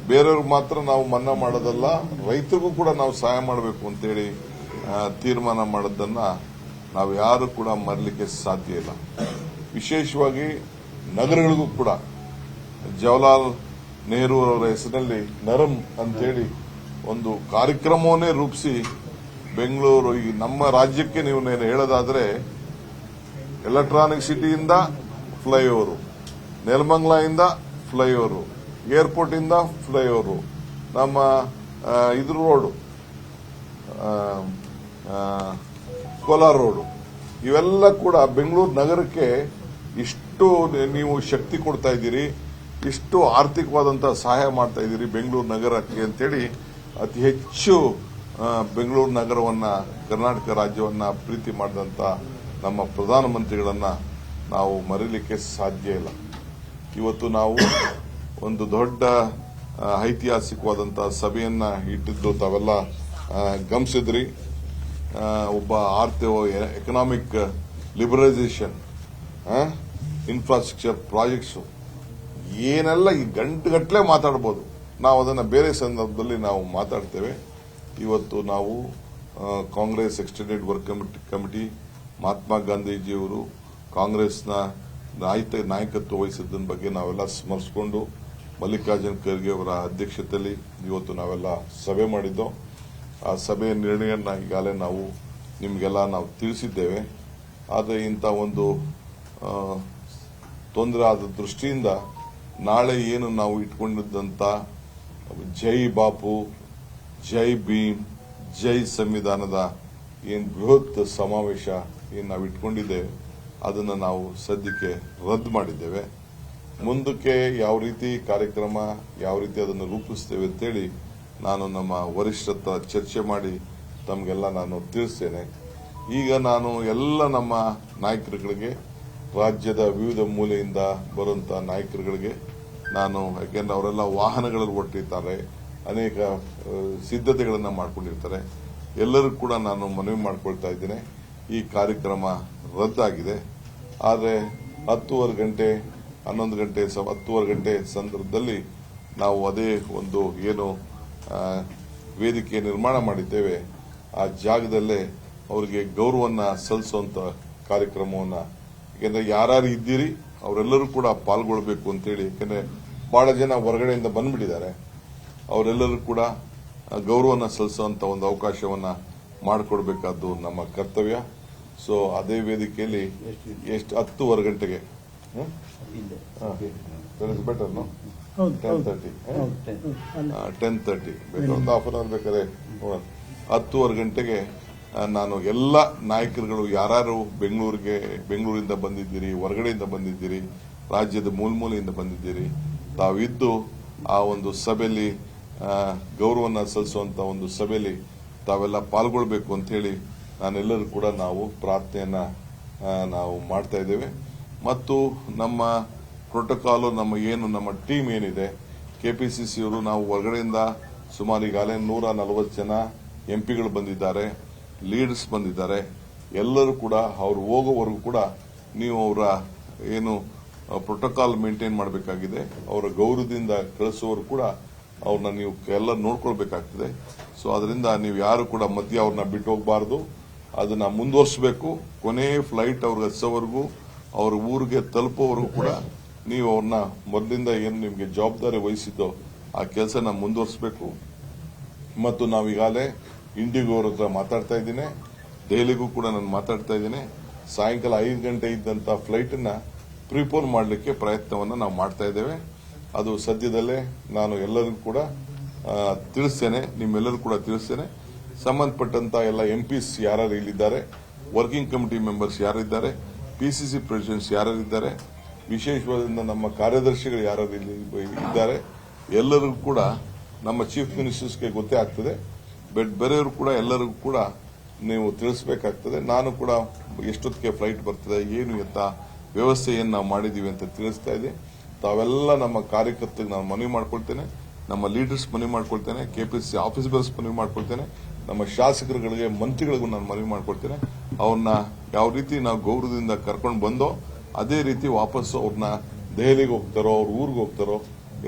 ಬೇರೆಯವ್ರಿಗೆ ಮಾತ್ರ ನಾವು ಮನ್ನಾ ಮಾಡೋದಲ್ಲ, ರೈತರಿಗೂ ಕೂಡ ನಾವು ಸಹಾಯ ಮಾಡಬೇಕು ಅಂತೇಳಿ ತೀರ್ಮಾನ ಮಾಡೋದನ್ನ ನಾವು ಯಾರು ಕೂಡ ಮರಲಿಕ್ಕೆ ಸಾಧ್ಯ ಇಲ್ಲ. ವಿಶೇಷವಾಗಿ ನಗರಗಳಿಗೂ ಕೂಡ ಜವಾಹರ್ಲಾಲ್ ನೆಹರು ಅವರ ಹೆಸರಿನಲ್ಲಿ ನರಂ ಅಂತೇಳಿ ಒಂದು ಕಾರ್ಯಕ್ರಮವನ್ನೇ ರೂಪಿಸಿ ಬೆಂಗಳೂರು, ಈ ನಮ್ಮ ರಾಜ್ಯಕ್ಕೆ ನೀವು ಹೇಳೋದಾದ್ರೆ ಎಲೆಕ್ಟ್ರಾನಿಕ್ ಸಿಟಿಯಿಂದ ಫ್ಲೈಓವರು, ನೆಲಮಂಗಲ ಫ್ಲೈಓವರು, ಏರ್ಪೋರ್ಟ್ ಇಂದ ಫ್ಲೈಓವರು, ನಮ್ಮ ಇದ್ರ ರೋಡು, ಕೋಲಾರ ರೋಡು, ಇವೆಲ್ಲ ಕೂಡ ಬೆಂಗಳೂರು ನಗರಕ್ಕೆ ಇಷ್ಟು ನೀವು ಶಕ್ತಿ ಕೊಡ್ತಾ ಇದ್ದೀರಿ, ಇಷ್ಟು ಆರ್ಥಿಕವಾದಂತಹ ಸಹಾಯ ಮಾಡ್ತಾ ಇದ್ದೀರಿ ಬೆಂಗಳೂರು ನಗರಕ್ಕೆ ಅಂತೇಳಿ ಅತಿ ಹೆಚ್ಚು ಬೆಂಗಳೂರು ನಗರವನ್ನ, ಕರ್ನಾಟಕ ರಾಜ್ಯವನ್ನ ಪ್ರೀತಿ ಮಾಡಿದಂತ ನಮ್ಮ ಪ್ರಧಾನಮಂತ್ರಿಗಳನ್ನ ನಾವು ಮರೀಲಿಕ್ಕೆ ಸಾಧ್ಯ ಇಲ್ಲ. ಇವತ್ತು ನಾವು ಒಂದು ದೊಡ್ಡ ಐತಿಹಾಸಿಕವಾದಂತಹ ಸಭೆಯನ್ನ ಇಟ್ಟಿದ್ದು ತಾವೆಲ್ಲ ಗಮನಿಸಿದ್ರಿ. ಒಬ್ಬ ಎಕನಾಮಿಕ್ ಲಿಬರಲೈಸೇಷನ್, ಇನ್ಫ್ರಾಸ್ಟ್ರಕ್ಚರ್ ಪ್ರಾಜೆಕ್ಟ್ಸ್, ಏನೆಲ್ಲ ಈ ಗಂಟೆಗಟ್ಟಲೆ ಮಾತಾಡಬಹುದು. ನಾವು ಅದನ್ನ ಬೇರೆ ಸಂದರ್ಭದಲ್ಲಿ ನಾವು ಮಾತಾಡ್ತೇವೆ. ಇವತ್ತು ನಾವು Congress extended work committee, Mahatma ಗಾಂಧೀಜಿಯವರು ಕಾಂಗ್ರೆಸ್ನ ನಾಯಕತ್ವ ವಹಿಸಿದ್ದನ್ನ ಬಗ್ಗೆ ನಾವೆಲ್ಲ ಸ್ಮರಿಸಿಕೊಂಡು ಮಲ್ಲಿಕಾರ್ಜುನ್ ಖರ್ಗೆ ಅವರ ಅಧ್ಯಕ್ಷತೆಯಲ್ಲಿ ಇವತ್ತು ನಾವೆಲ್ಲ ಸಭೆ ಮಾಡಿದ್ದೋ. ಆ ಸಭೆಯ ನಿರ್ಣಯನ ಈಗಾಗಲೇ ನಾವು ನಿಮಗೆಲ್ಲ ನಾವು ತಿಳಿಸಿದ್ದೇವೆ. ಆದರೆ ಇಂಥ ಒಂದು ತೊಂದರೆ ಆದ ದೃಷ್ಟಿಯಿಂದ ನಾಳೆ ಏನು ನಾವು ಇಟ್ಕೊಂಡಿದ್ದಂತ ಜೈ ಬಾಪು, ಜೈ ಭೀಮ್, ಜೈ ಸಂವಿಧಾನದ ಏನು ಬೃಹತ್ ಸಮಾವೇಶ ಏನು ನಾವು ಇಟ್ಕೊಂಡಿದ್ದೇವೆ ಅದನ್ನ ನಾವು ಸದ್ಯಕ್ಕೆ ರದ್ದು ಮಾಡಿದ್ದೇವೆ. ಮುಂದಕ್ಕೆ ಯಾವ ರೀತಿ ಕಾರ್ಯಕ್ರಮ, ಯಾವ ರೀತಿ ಅದನ್ನು ರೂಪಿಸ್ತೇವೆ ಅಂತೇಳಿ ನಾನು ನಮ್ಮ ವರಿಷ್ಠರ ಚರ್ಚೆ ಮಾಡಿ ತಮಗೆಲ್ಲ ನಾನು ತಿಳಿಸ್ತೇನೆ. ಈಗ ನಾನು ಎಲ್ಲ ನಮ್ಮ ನಾಯಕರುಗಳಿಗೆ, ರಾಜ್ಯದ ವಿವಿಧ ಮೂಲೆಯಿಂದ ಬರುವಂತ ನಾಯಕರುಗಳಿಗೆ ನಾನು, ಯಾಕೆಂದ್ರೆ ಅವರೆಲ್ಲ ವಾಹನಗಳಲ್ಲಿ ಹೊರಟಿರ್ತಾರೆ, ಅನೇಕ ಸಿದ್ಧತೆಗಳನ್ನು ಮಾಡ್ಕೊಂಡಿರ್ತಾರೆ, ಎಲ್ಲರಿಗೂ ಕೂಡ ನಾನು ಮನವಿ ಮಾಡ್ಕೊಳ್ತಾ ಇದ್ದೇನೆ. ಈ ಕಾರ್ಯಕ್ರಮ ರದ್ದಾಗಿದೆ. ಆದರೆ 10:30 ಗಂಟೆ 11 ಗಂಟೆ 10:30 ಗಂಟೆ ಸಂದರ್ಭದಲ್ಲಿ ನಾವು ಅದೇ ಒಂದು ಏನು ವೇದಿಕೆ ನಿರ್ಮಾಣ ಮಾಡಿದ್ದೇವೆ ಆ ಜಾಗದಲ್ಲೇ ಅವರಿಗೆ ಗೌರವನ್ನ ಸಲ್ಲಿಸುವಂತ ಕಾರ್ಯಕ್ರಮವನ್ನ, ಯಾಕೆಂದ್ರೆ ಯಾರ್ಯಾರು ಇದ್ದೀರಿ ಅವರೆಲ್ಲರೂ ಕೂಡ ಪಾಲ್ಗೊಳ್ಬೇಕು ಅಂತೇಳಿ, ಯಾಕೆಂದ್ರೆ ಬಹಳ ಜನ ಹೊರಗಡೆಯಿಂದ ಬಂದ್ಬಿಟ್ಟಿದ್ದಾರೆ, ಅವರೆಲ್ಲರೂ ಕೂಡ ಗೌರವನ ಸಲ್ಲಿಸುವಂತ ಒಂದು ಅವಕಾಶವನ್ನ ಮಾಡಿಕೊಡ್ಬೇಕಾದ್ದು ನಮ್ಮ ಕರ್ತವ್ಯ. ಸೊ ಅದೇ ವೇದಿಕೆಯಲ್ಲಿ 10:30 ಗಂಟೆಗೆ ಬೆಟರ್ 10:30 ಬೇಕಾದ್ರೆ ಹಾಫ್ ಅನ್ ಅವರ್ ಬೇಕಾದ್ರೆ 10:30 ಗಂಟೆಗೆ ನಾನು ಎಲ್ಲ ನಾಯಕರುಗಳು ಯಾರು ಬೆಂಗಳೂರಿಂದ ಬಂದಿದ್ದೀರಿ, ಹೊರಗಡೆಯಿಂದ ಬಂದಿದ್ದೀರಿ, ರಾಜ್ಯದ ಮೂಲೆಯಿಂದ ಬಂದಿದ್ದೀರಿ, ತಾವಿದ್ದು ಆ ಒಂದು ಸಭೆಯಲ್ಲಿ ಗೌರವನ ಸಲ್ಲಿಸುವಂತ ಒಂದು ಸಭೆಯಲ್ಲಿ ತಾವೆಲ್ಲ ಪಾಲ್ಗೊಳ್ಬೇಕು ಅಂತ ಹೇಳಿ ನಾನೆಲ್ಲರೂ ಕೂಡ ನಾವು ಪ್ರಾರ್ಥನೆಯನ್ನ ನಾವು ಮಾಡ್ತಾ ಇದ್ದೇವೆ. ಮತ್ತು ನಮ್ಮ ಪ್ರೋಟೋಕಾಲು ನಮ್ಮ ಟೀಮ್ ಏನಿದೆ ಕೆಪಿಸಿಸಿ ಅವರು, ನಾವು ಹೊರಗಡೆಯಿಂದ ಸುಮಾರು ಈಗಾಗಲೇ 140 ಜನ ಎಂಪಿಗಳು ಬಂದಿದ್ದಾರೆ, ಲೀಡರ್ಸ್ ಬಂದಿದ್ದಾರೆ. ಎಲ್ಲರೂ ಕೂಡ ಅವ್ರು ಹೋಗೋವರೆಗೂ ಕೂಡ ನೀವು ಅವರ ಏನು ಪ್ರೋಟೋಕಾಲ್ ಮೇಂಟೈನ್ ಮಾಡಬೇಕಾಗಿದೆ. ಅವರ ಗೌರವದಿಂದ ಕಳಿಸೋರು ಕೂಡ ಅವ್ರನ್ನ ನೀವು ಎಲ್ಲ ನೋಡ್ಕೊಳ್ಬೇಕಾಗ್ತದೆ. ಸೊ ಅದರಿಂದ ನೀವು ಯಾರು ಕೂಡ ಮಧ್ಯೆ ಅವ್ರನ್ನ ಬಿಟ್ಟು ಹೋಗಬಾರ್ದು, ಅದನ್ನ ಮುಂದುವರಿಸಬೇಕು. ಕೊನೆ ಫ್ಲೈಟ್ ಅವ್ರಿಗೆ ಹಚ್ಚೋವರೆಗೂ, ಅವ್ರ ಊರಿಗೆ ತಲುಪೋವರೆಗೂ ಕೂಡ ನೀವು ಅವ್ರನ್ನ ಮೊದಲಿಂದ ಏನು ನಿಮಗೆ ಜವಾಬ್ದಾರಿ ವಹಿಸಿದ್ದೋ ಆ ಕೆಲಸನ ಮುಂದುವರಿಸಬೇಕು. ಮತ್ತು ನಾವೀಗಾಗಲೇ ಇಂಡಿಗೋ ಅವ್ರ ಹತ್ರ ಮಾತಾಡ್ತಾ ಇದ್ದೀನಿ, ದೆಹಲಿಗೂ ಕೂಡ ನಾನು ಮಾತಾಡ್ತಾ ಇದ್ದೀನಿ. ಸಾಯಂಕಾಲ 5 ಗಂಟೆ ಇದ್ದಂತ ಫ್ಲೈಟ್ ಅನ್ನ ಪ್ರಿಪೋನ್ ಮಾಡಲಿಕ್ಕೆ ಪ್ರಯತ್ನವನ್ನು ನಾವು ಮಾಡ್ತಾ ಇದ್ದೇವೆ. ಅದು ಸದ್ಯದಲ್ಲೇ ನಾನು ಎಲ್ಲರಿಗೂ ಕೂಡ ತಿಳಿಸ್ತೇನೆ, ನಿಮ್ಮೆಲ್ಲರೂ ಕೂಡ ತಿಳಿಸ್ತೇನೆ. ಸಂಬಂಧಪಟ್ಟಂತ ಎಲ್ಲ ಎಂಪಿಸ್ ಯಾರು ಇಲ್ಲಿದ್ದಾರೆ, ವರ್ಕಿಂಗ್ ಕಮಿಟಿ ಮೆಂಬರ್ಸ್ ಯಾರಿದ್ದಾರೆ, ಪಿಸಿಸಿ ಪ್ರೆಸಿಡೆಂಟ್ಸ್ ಯಾರಿದ್ದಾರೆ, ವಿಶೇಷವಾದ ನಮ್ಮ ಕಾರ್ಯದರ್ಶಿಗಳು ಯಾರು ಇಲ್ಲಿ ಇದ್ದಾರೆ, ಎಲ್ಲರಿಗೂ ಕೂಡ ನಮ್ಮ ಚೀಫ್ ಮಿನಿಸ್ಟರ್ಸ್ಗೆ ಗೊತ್ತೇ ಆಗ್ತದೆ. ಬಟ್ ಬೇರೆಯವರು ಕೂಡ ಎಲ್ಲರಿಗೂ ಕೂಡ ನೀವು ತಿಳಿಸಬೇಕಾಗ್ತದೆ. ನಾನು ಕೂಡ ಎಷ್ಟೊತ್ತಿಗೆ ಫ್ಲೈಟ್ ಬರ್ತದೆ, ಏನು ಅಂತ ವ್ಯವಸ್ಥೆ ಏನು ನಾವು ಮಾಡಿದೀವಿ ಅಂತ ತಿಳಿಸ್ತಾ ಇದೆ. ತಾವೆಲ್ಲ ನಮ್ಮ ಕಾರ್ಯಕರ್ತರಿಗೆ ನಾನು ಮನವಿ ಮಾಡ್ಕೊಳ್ತೇನೆ, ನಮ್ಮ ಲೀಡರ್ಸ್ ಮನವಿ ಮಾಡ್ಕೊಳ್ತೇನೆ, ಕೆಪಿಸಿಸಿ ಆಫೀಸರ್ಸ್ ಮನವಿ ಮಾಡ್ಕೊಳ್ತೇನೆ, ನಮ್ಮ ಶಾಸಕರುಗಳಿಗೆ, ಮಂತ್ರಿಗಳಿಗೂ ನಾನು ಮನವಿ ಮಾಡ್ಕೊಳ್ತೇನೆ. ಅವ್ರನ್ನ ಯಾವ ರೀತಿ ನಾವು ಗೌರವದಿಂದ ಕರ್ಕೊಂಡು ಬಂದೋ ಅದೇ ರೀತಿ ವಾಪಸ್ಸು ಅವ್ರನ್ನ ದೆಹಲಿಗೆ ಹೋಗ್ತಾರೋ, ಅವ್ರ ಊರಿಗೆ ಹೋಗ್ತಾರೋ,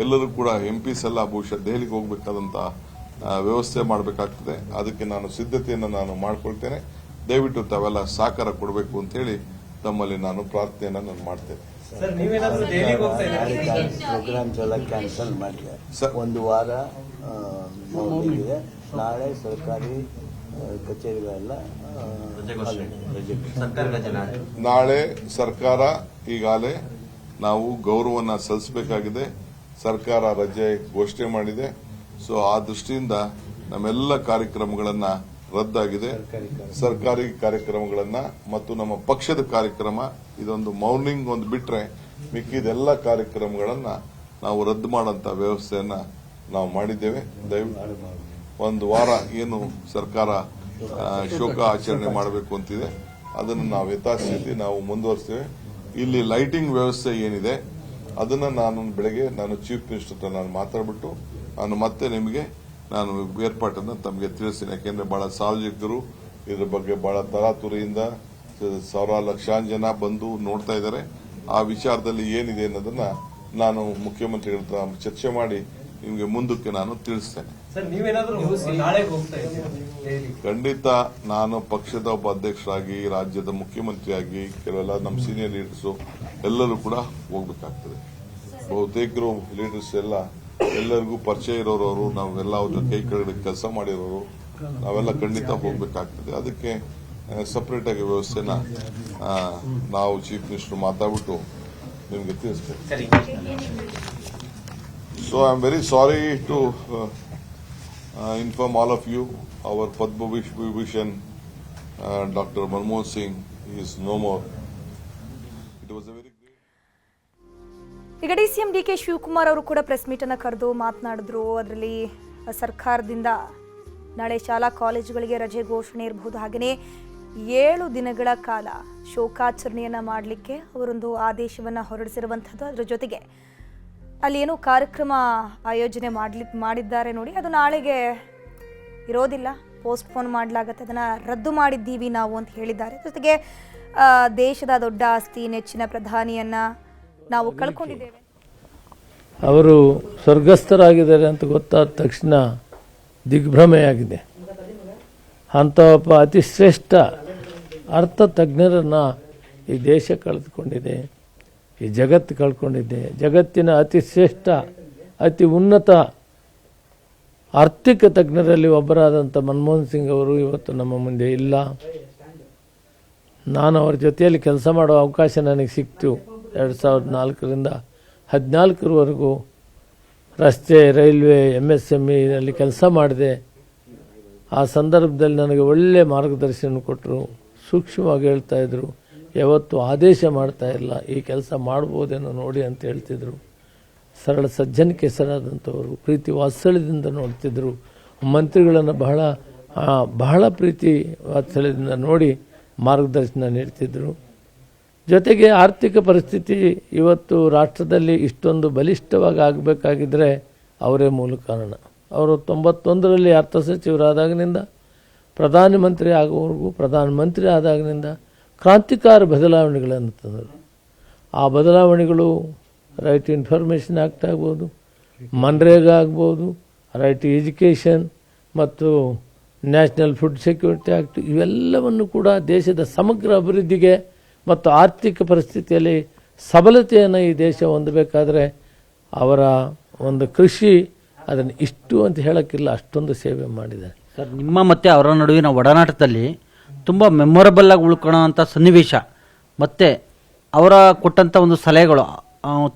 ಎಲ್ಲರೂ ಕೂಡ ಎಂಪಿಸ್ ಎಲ್ಲ ಬಹುಶಃ ದೆಹಲಿಗೆ ಹೋಗಬೇಕಾದಂತ ವ್ಯವಸ್ಥೆ ಮಾಡಬೇಕಾಗ್ತದೆ. ಅದಕ್ಕೆ ನಾನು ಸಿದ್ಧತೆಯನ್ನು ನಾನು ಮಾಡ್ಕೊಳ್ತೇನೆ. ದಯವಿಟ್ಟು ತಾವೆಲ್ಲ ಸಹಕಾರ ಕೊಡಬೇಕು ಅಂತ ಹೇಳಿ ತಮ್ಮಲ್ಲಿ ನಾನು ಪ್ರಾರ್ಥನೆಯನ್ನು ನಾನು ಮಾಡ್ತೇನೆ. ಪ್ರೋಗ್ರಾಮ್ಸ್ ಎಲ್ಲ ಕ್ಯಾನ್ಸಲ್ ಮಾಡಿದೆ. ಒಂದು ವಾರ ಇದೆ. ನಾಳೆ ಸರ್ಕಾರಿ ಕಚೇರಿಗಳೆಲ್ಲ ನಾಳೆ ಸರ್ಕಾರ ಈಗಾಗಲೇ ನಾವು ಗೌರವವನ್ನು ಸಲ್ಲಿಸಬೇಕಾಗಿದೆ. ಸರ್ಕಾರ ರಜೆ ಘೋಷಣೆ ಮಾಡಿದೆ. ಸೊ ಆ ದೃಷ್ಟಿಯಿಂದ ನಮ್ಮೆಲ್ಲ ಕಾರ್ಯಕ್ರಮಗಳನ್ನ ರದ್ದಾಗಿದೆ. ಸರ್ಕಾರಿ ಕಾರ್ಯಕ್ರಮಗಳನ್ನ ಮತ್ತು ನಮ್ಮ ಪಕ್ಷದ ಕಾರ್ಯಕ್ರಮ ಇದೊಂದು ಮಾರ್ನಿಂಗ್ ಒಂದು ಬಿಟ್ರೆ ಮಿಕ್ಕಿದೆಲ್ಲ ಕಾರ್ಯಕ್ರಮಗಳನ್ನ ನಾವು ರದ್ದು ಮಾಡುವಂತ ವ್ಯವಸ್ಥೆಯನ್ನ ನಾವು ಮಾಡಿದ್ದೇವೆ. ದಯವಿಟ್ಟು ಒಂದು ವಾರ ಏನು ಸರ್ಕಾರ ಶೋಕ ಆಚರಣೆ ಮಾಡಬೇಕು ಅಂತಿದೆ ಅದನ್ನು ನಾವು ಯಥಾಸ್ಥಿತಿ ನಾವು ಮುಂದುವರಿಸ್ತೇವೆ. ಇಲ್ಲಿ ಲೈಟಿಂಗ್ ವ್ಯವಸ್ಥೆ ಏನಿದೆ ಅದನ್ನ ಬೆಳಗ್ಗೆ ನಾನು ಚೀಫ್ ಮಿನಿಸ್ಟರ್ ನಾನು ಮಾತಾಡ್ಬಿಟ್ಟು ನಾನು ಮತ್ತೆ ನಿಮಗೆ ನಾನು ಏರ್ಪಾಟನ್ನು ತಮಗೆ ತಿಳಿಸ್ತೀನಿ. ಯಾಕೆಂದ್ರೆ ಬಹಳ ಸಾರ್ವಜನಿಕರು ಇದ್ರ ಬಗ್ಗೆ ಬಹಳ ತರಾತುರಿಯಿಂದ ಲಕ್ಷಾಂತರ ಜನ ಬಂದು ನೋಡ್ತಾ ಇದ್ದಾರೆ. ಆ ವಿಚಾರದಲ್ಲಿ ಏನಿದೆ ಅನ್ನೋದನ್ನ ನಾನು ಮುಖ್ಯಮಂತ್ರಿಗಳ ಹತ್ರ ಚರ್ಚೆ ಮಾಡಿ ನಿಮಗೆ ಮುಂದಕ್ಕೆ ನಾನು ತಿಳಿಸ್ತೇನೆ. ಖಂಡಿತ ನಾನು ಪಕ್ಷದ ಒಬ್ಬ ಅಧ್ಯಕ್ಷರಾಗಿ, ರಾಜ್ಯದ ಮುಖ್ಯಮಂತ್ರಿಯಾಗಿ, ಕೆಲವೆಲ್ಲ ನಮ್ಮ ಸೀನಿಯರ್ ಲೀಡರ್ಸ್ ಎಲ್ಲರೂ ಕೂಡ ಹೋಗ್ಬೇಕಾಗ್ತದೆ. ಬಹುತೇಕರು ಲೀಡರ್ಸ್ ಎಲ್ಲರಿಗೂ ಪರಿಚಯ ಇರೋರು, ನಾವೆಲ್ಲ ಅವ್ರ ಕೈ ಕೆಳಗಡೆ ಕೆಲಸ ಮಾಡಿರೋರು, ನಾವೆಲ್ಲ ಖಂಡಿತ ಹೋಗ್ಬೇಕಾಗ್ತದೆ. ಅದಕ್ಕೆ ಸಪರೇಟ್ ಆಗಿ ವ್ಯವಸ್ಥೆನ ನಾವು ಚೀಫ್ ಮಿನಿಸ್ಟರ್ ಮಾತಾಡ್ಬಿಟ್ಟು ನಿಮಗೆ ತಿಳಿಸ್ತೇವೆ. So I am very sorry to inform all of you, our Padma Vibhushan Dr. Manmohan Singh is no more. It was a very great. ಈಗ ಡಿಸಿಎಂ ಡಿ ಕೆ ಶಿವಕುಮಾರ್ ಅವರು ಕೂಡ ಪ್ರೆಸ್ ಮೀಟ್ ಅನ್ನು ಕರೆದು ಮಾತನಾಡಿದ್ರು. ಅದರಲ್ಲಿ ಸರ್ಕಾರದಿಂದ ನಾಳೆ ಶಾಲಾ ಕಾಲೇಜುಗಳಿಗೆ ರಜೆ ಘೋಷಣೆ ಇರಬಹುದು, ಹಾಗೆಯೇ 7 ದಿನಗಳ ಕಾಲ ಶೋಕಾಚರಣೆಯನ್ನ ಮಾಡಲಿಕ್ಕೆ ಅವರೊಂದು ಆದೇಶವನ್ನು ಹೊರಡಿಸಿರುವಂಥದ್ದು. ಅದರ ಜೊತೆಗೆ ಅಲ್ಲಿ ಏನೋ ಕಾರ್ಯಕ್ರಮ ಆಯೋಜನೆ ಮಾಡಿದ್ದಾರೆ ನೋಡಿ, ಅದು ನಾಳೆಗೆ ಇರೋದಿಲ್ಲ, ಪೋಸ್ಟ್ಪೋನ್ ಮಾಡಲಾಗತ್ತೆ, ಅದನ್ನು ರದ್ದು ಮಾಡಿದ್ದೀವಿ ನಾವು ಅಂತ ಹೇಳಿದ್ದಾರೆ. ಜೊತೆಗೆ ದೇಶದ ದೊಡ್ಡ ಆಸ್ತಿ, ನೆಚ್ಚಿನ ಪ್ರಧಾನಿಯನ್ನ ನಾವು ಕಳ್ಕೊಂಡಿದ್ದೇವೆ. ಅವರು ಸ್ವರ್ಗಸ್ಥರಾಗಿದ್ದಾರೆ ಅಂತ ಗೊತ್ತಾದ ತಕ್ಷಣ ದಿಗ್ಭ್ರಮೆಯಾಗಿದೆ. ಅಂಥ ಒಬ್ಬ ಅತಿ ಶ್ರೇಷ್ಠ ಅರ್ಥ ತಜ್ಞರನ್ನು ಈ ದೇಶ ಕಳೆದುಕೊಂಡಿದೆ, ಈ ಜಗತ್ತು ಕಳ್ಕೊಂಡಿದ್ದೆ. ಜಗತ್ತಿನ ಅತಿ ಶ್ರೇಷ್ಠ, ಅತಿ ಉನ್ನತ ಆರ್ಥಿಕ ತಜ್ಞರಲ್ಲಿ ಒಬ್ಬರಾದಂಥ ಮನಮೋಹನ್ ಸಿಂಗ್ ಅವರು ಇವತ್ತು ನಮ್ಮ ಮುಂದೆ ಇಲ್ಲ. ನಾನು ಅವರ ಜೊತೆಯಲ್ಲಿ ಕೆಲಸ ಮಾಡೋ ಅವಕಾಶ ನನಗೆ ಸಿಕ್ತು. 2004ರಿಂದ 2014ರವರೆಗೂ ರಸ್ತೆ, ರೈಲ್ವೆ, MSME ನಲ್ಲಿ ಕೆಲಸ ಮಾಡಿದೆ. ಆ ಸಂದರ್ಭದಲ್ಲಿ ನನಗೆ ಒಳ್ಳೆಯ ಮಾರ್ಗದರ್ಶನ ಕೊಟ್ಟರು, ಸೂಕ್ಷ್ಮವಾಗಿ ಹೇಳ್ತಾ ಇದ್ರು, ಯಾವತ್ತು ಆದೇಶ ಮಾಡ್ತಾ ಇಲ್ಲ, ಈ ಕೆಲಸ ಮಾಡ್ಬೋದೇನೋ ನೋಡಿ ಅಂತ ಹೇಳ್ತಿದ್ರು. ಸರಳ ಸಜ್ಜನಿಕೆ ಹೆಸರಾದಂಥವರು, ಪ್ರೀತಿ ವಾತ್ಸಲ್ಯದಿಂದ ನೋಡ್ತಿದ್ರು. ಮಂತ್ರಿಗಳನ್ನು ಬಹಳ ಪ್ರೀತಿ ವಾತ್ಸಲ್ಯದಿಂದ ನೋಡಿ ಮಾರ್ಗದರ್ಶನ ನೀಡ್ತಿದ್ರು. ಜೊತೆಗೆ ಆರ್ಥಿಕ ಪರಿಸ್ಥಿತಿ ಇವತ್ತು ರಾಷ್ಟ್ರದಲ್ಲಿ ಇಷ್ಟೊಂದು ಬಲಿಷ್ಠವಾಗಿ ಆಗಬೇಕಾಗಿದ್ದರೆ ಅವರೇ ಮೂಲ ಕಾರಣ. ಅವರು 91ರಲ್ಲಿ ಅರ್ಥ ಸಚಿವರಾದಾಗಿನಿಂದ ಪ್ರಧಾನಮಂತ್ರಿ ಆಗುವವರೆಗೂ, ಪ್ರಧಾನಮಂತ್ರಿ ಆದಾಗಿನಿಂದ ಕ್ರಾಂತಿಕಾರ ಬದಲಾವಣೆಗಳನ್ನು ತಂದರು. ಆ ಬದಲಾವಣೆಗಳು ರೈಟ್ ಇನ್ಫಾರ್ಮೇಷನ್ ಆಕ್ಟ್ ಆಗ್ಬೋದು, ಮನ್ರೇಗಾ ಆಗ್ಬೋದು, ರೈಟ್ ಎಜುಕೇಷನ್ ಮತ್ತು ನ್ಯಾಷನಲ್ ಫುಡ್ ಸೆಕ್ಯೂರಿಟಿ ಆಕ್ಟ್, ಇವೆಲ್ಲವನ್ನು ಕೂಡ ದೇಶದ ಸಮಗ್ರ ಅಭಿವೃದ್ಧಿಗೆ ಮತ್ತು ಆರ್ಥಿಕ ಪರಿಸ್ಥಿತಿಯಲ್ಲಿ ಸಬಲತೆಯನ್ನು ಈ ದೇಶ ಹೊಂದಬೇಕಾದ್ರೆ ಅವರ ಒಂದು ಕೃಷಿ ಅದನ್ನು ಇಷ್ಟು ಅಂತ ಹೇಳೋಕ್ಕಿಲ್ಲ, ಅಷ್ಟೊಂದು ಸೇವೆ ಮಾಡಿದ್ದಾರೆ. ಸರ್, ನಿಮ್ಮ ಮತ್ತು ಅವರ ನಡುವಿನ ಒಡನಾಟದಲ್ಲಿ ತುಂಬ ಮೆಮೊರಬಲ್ ಆಗಿ ಉಳ್ಕೊಳ್ಳೋಂಥ ಸನ್ನಿವೇಶ ಮತ್ತು ಅವರ ಕೊಟ್ಟಂಥ ಒಂದು ಸಲಹೆಗಳು ತುಂಬ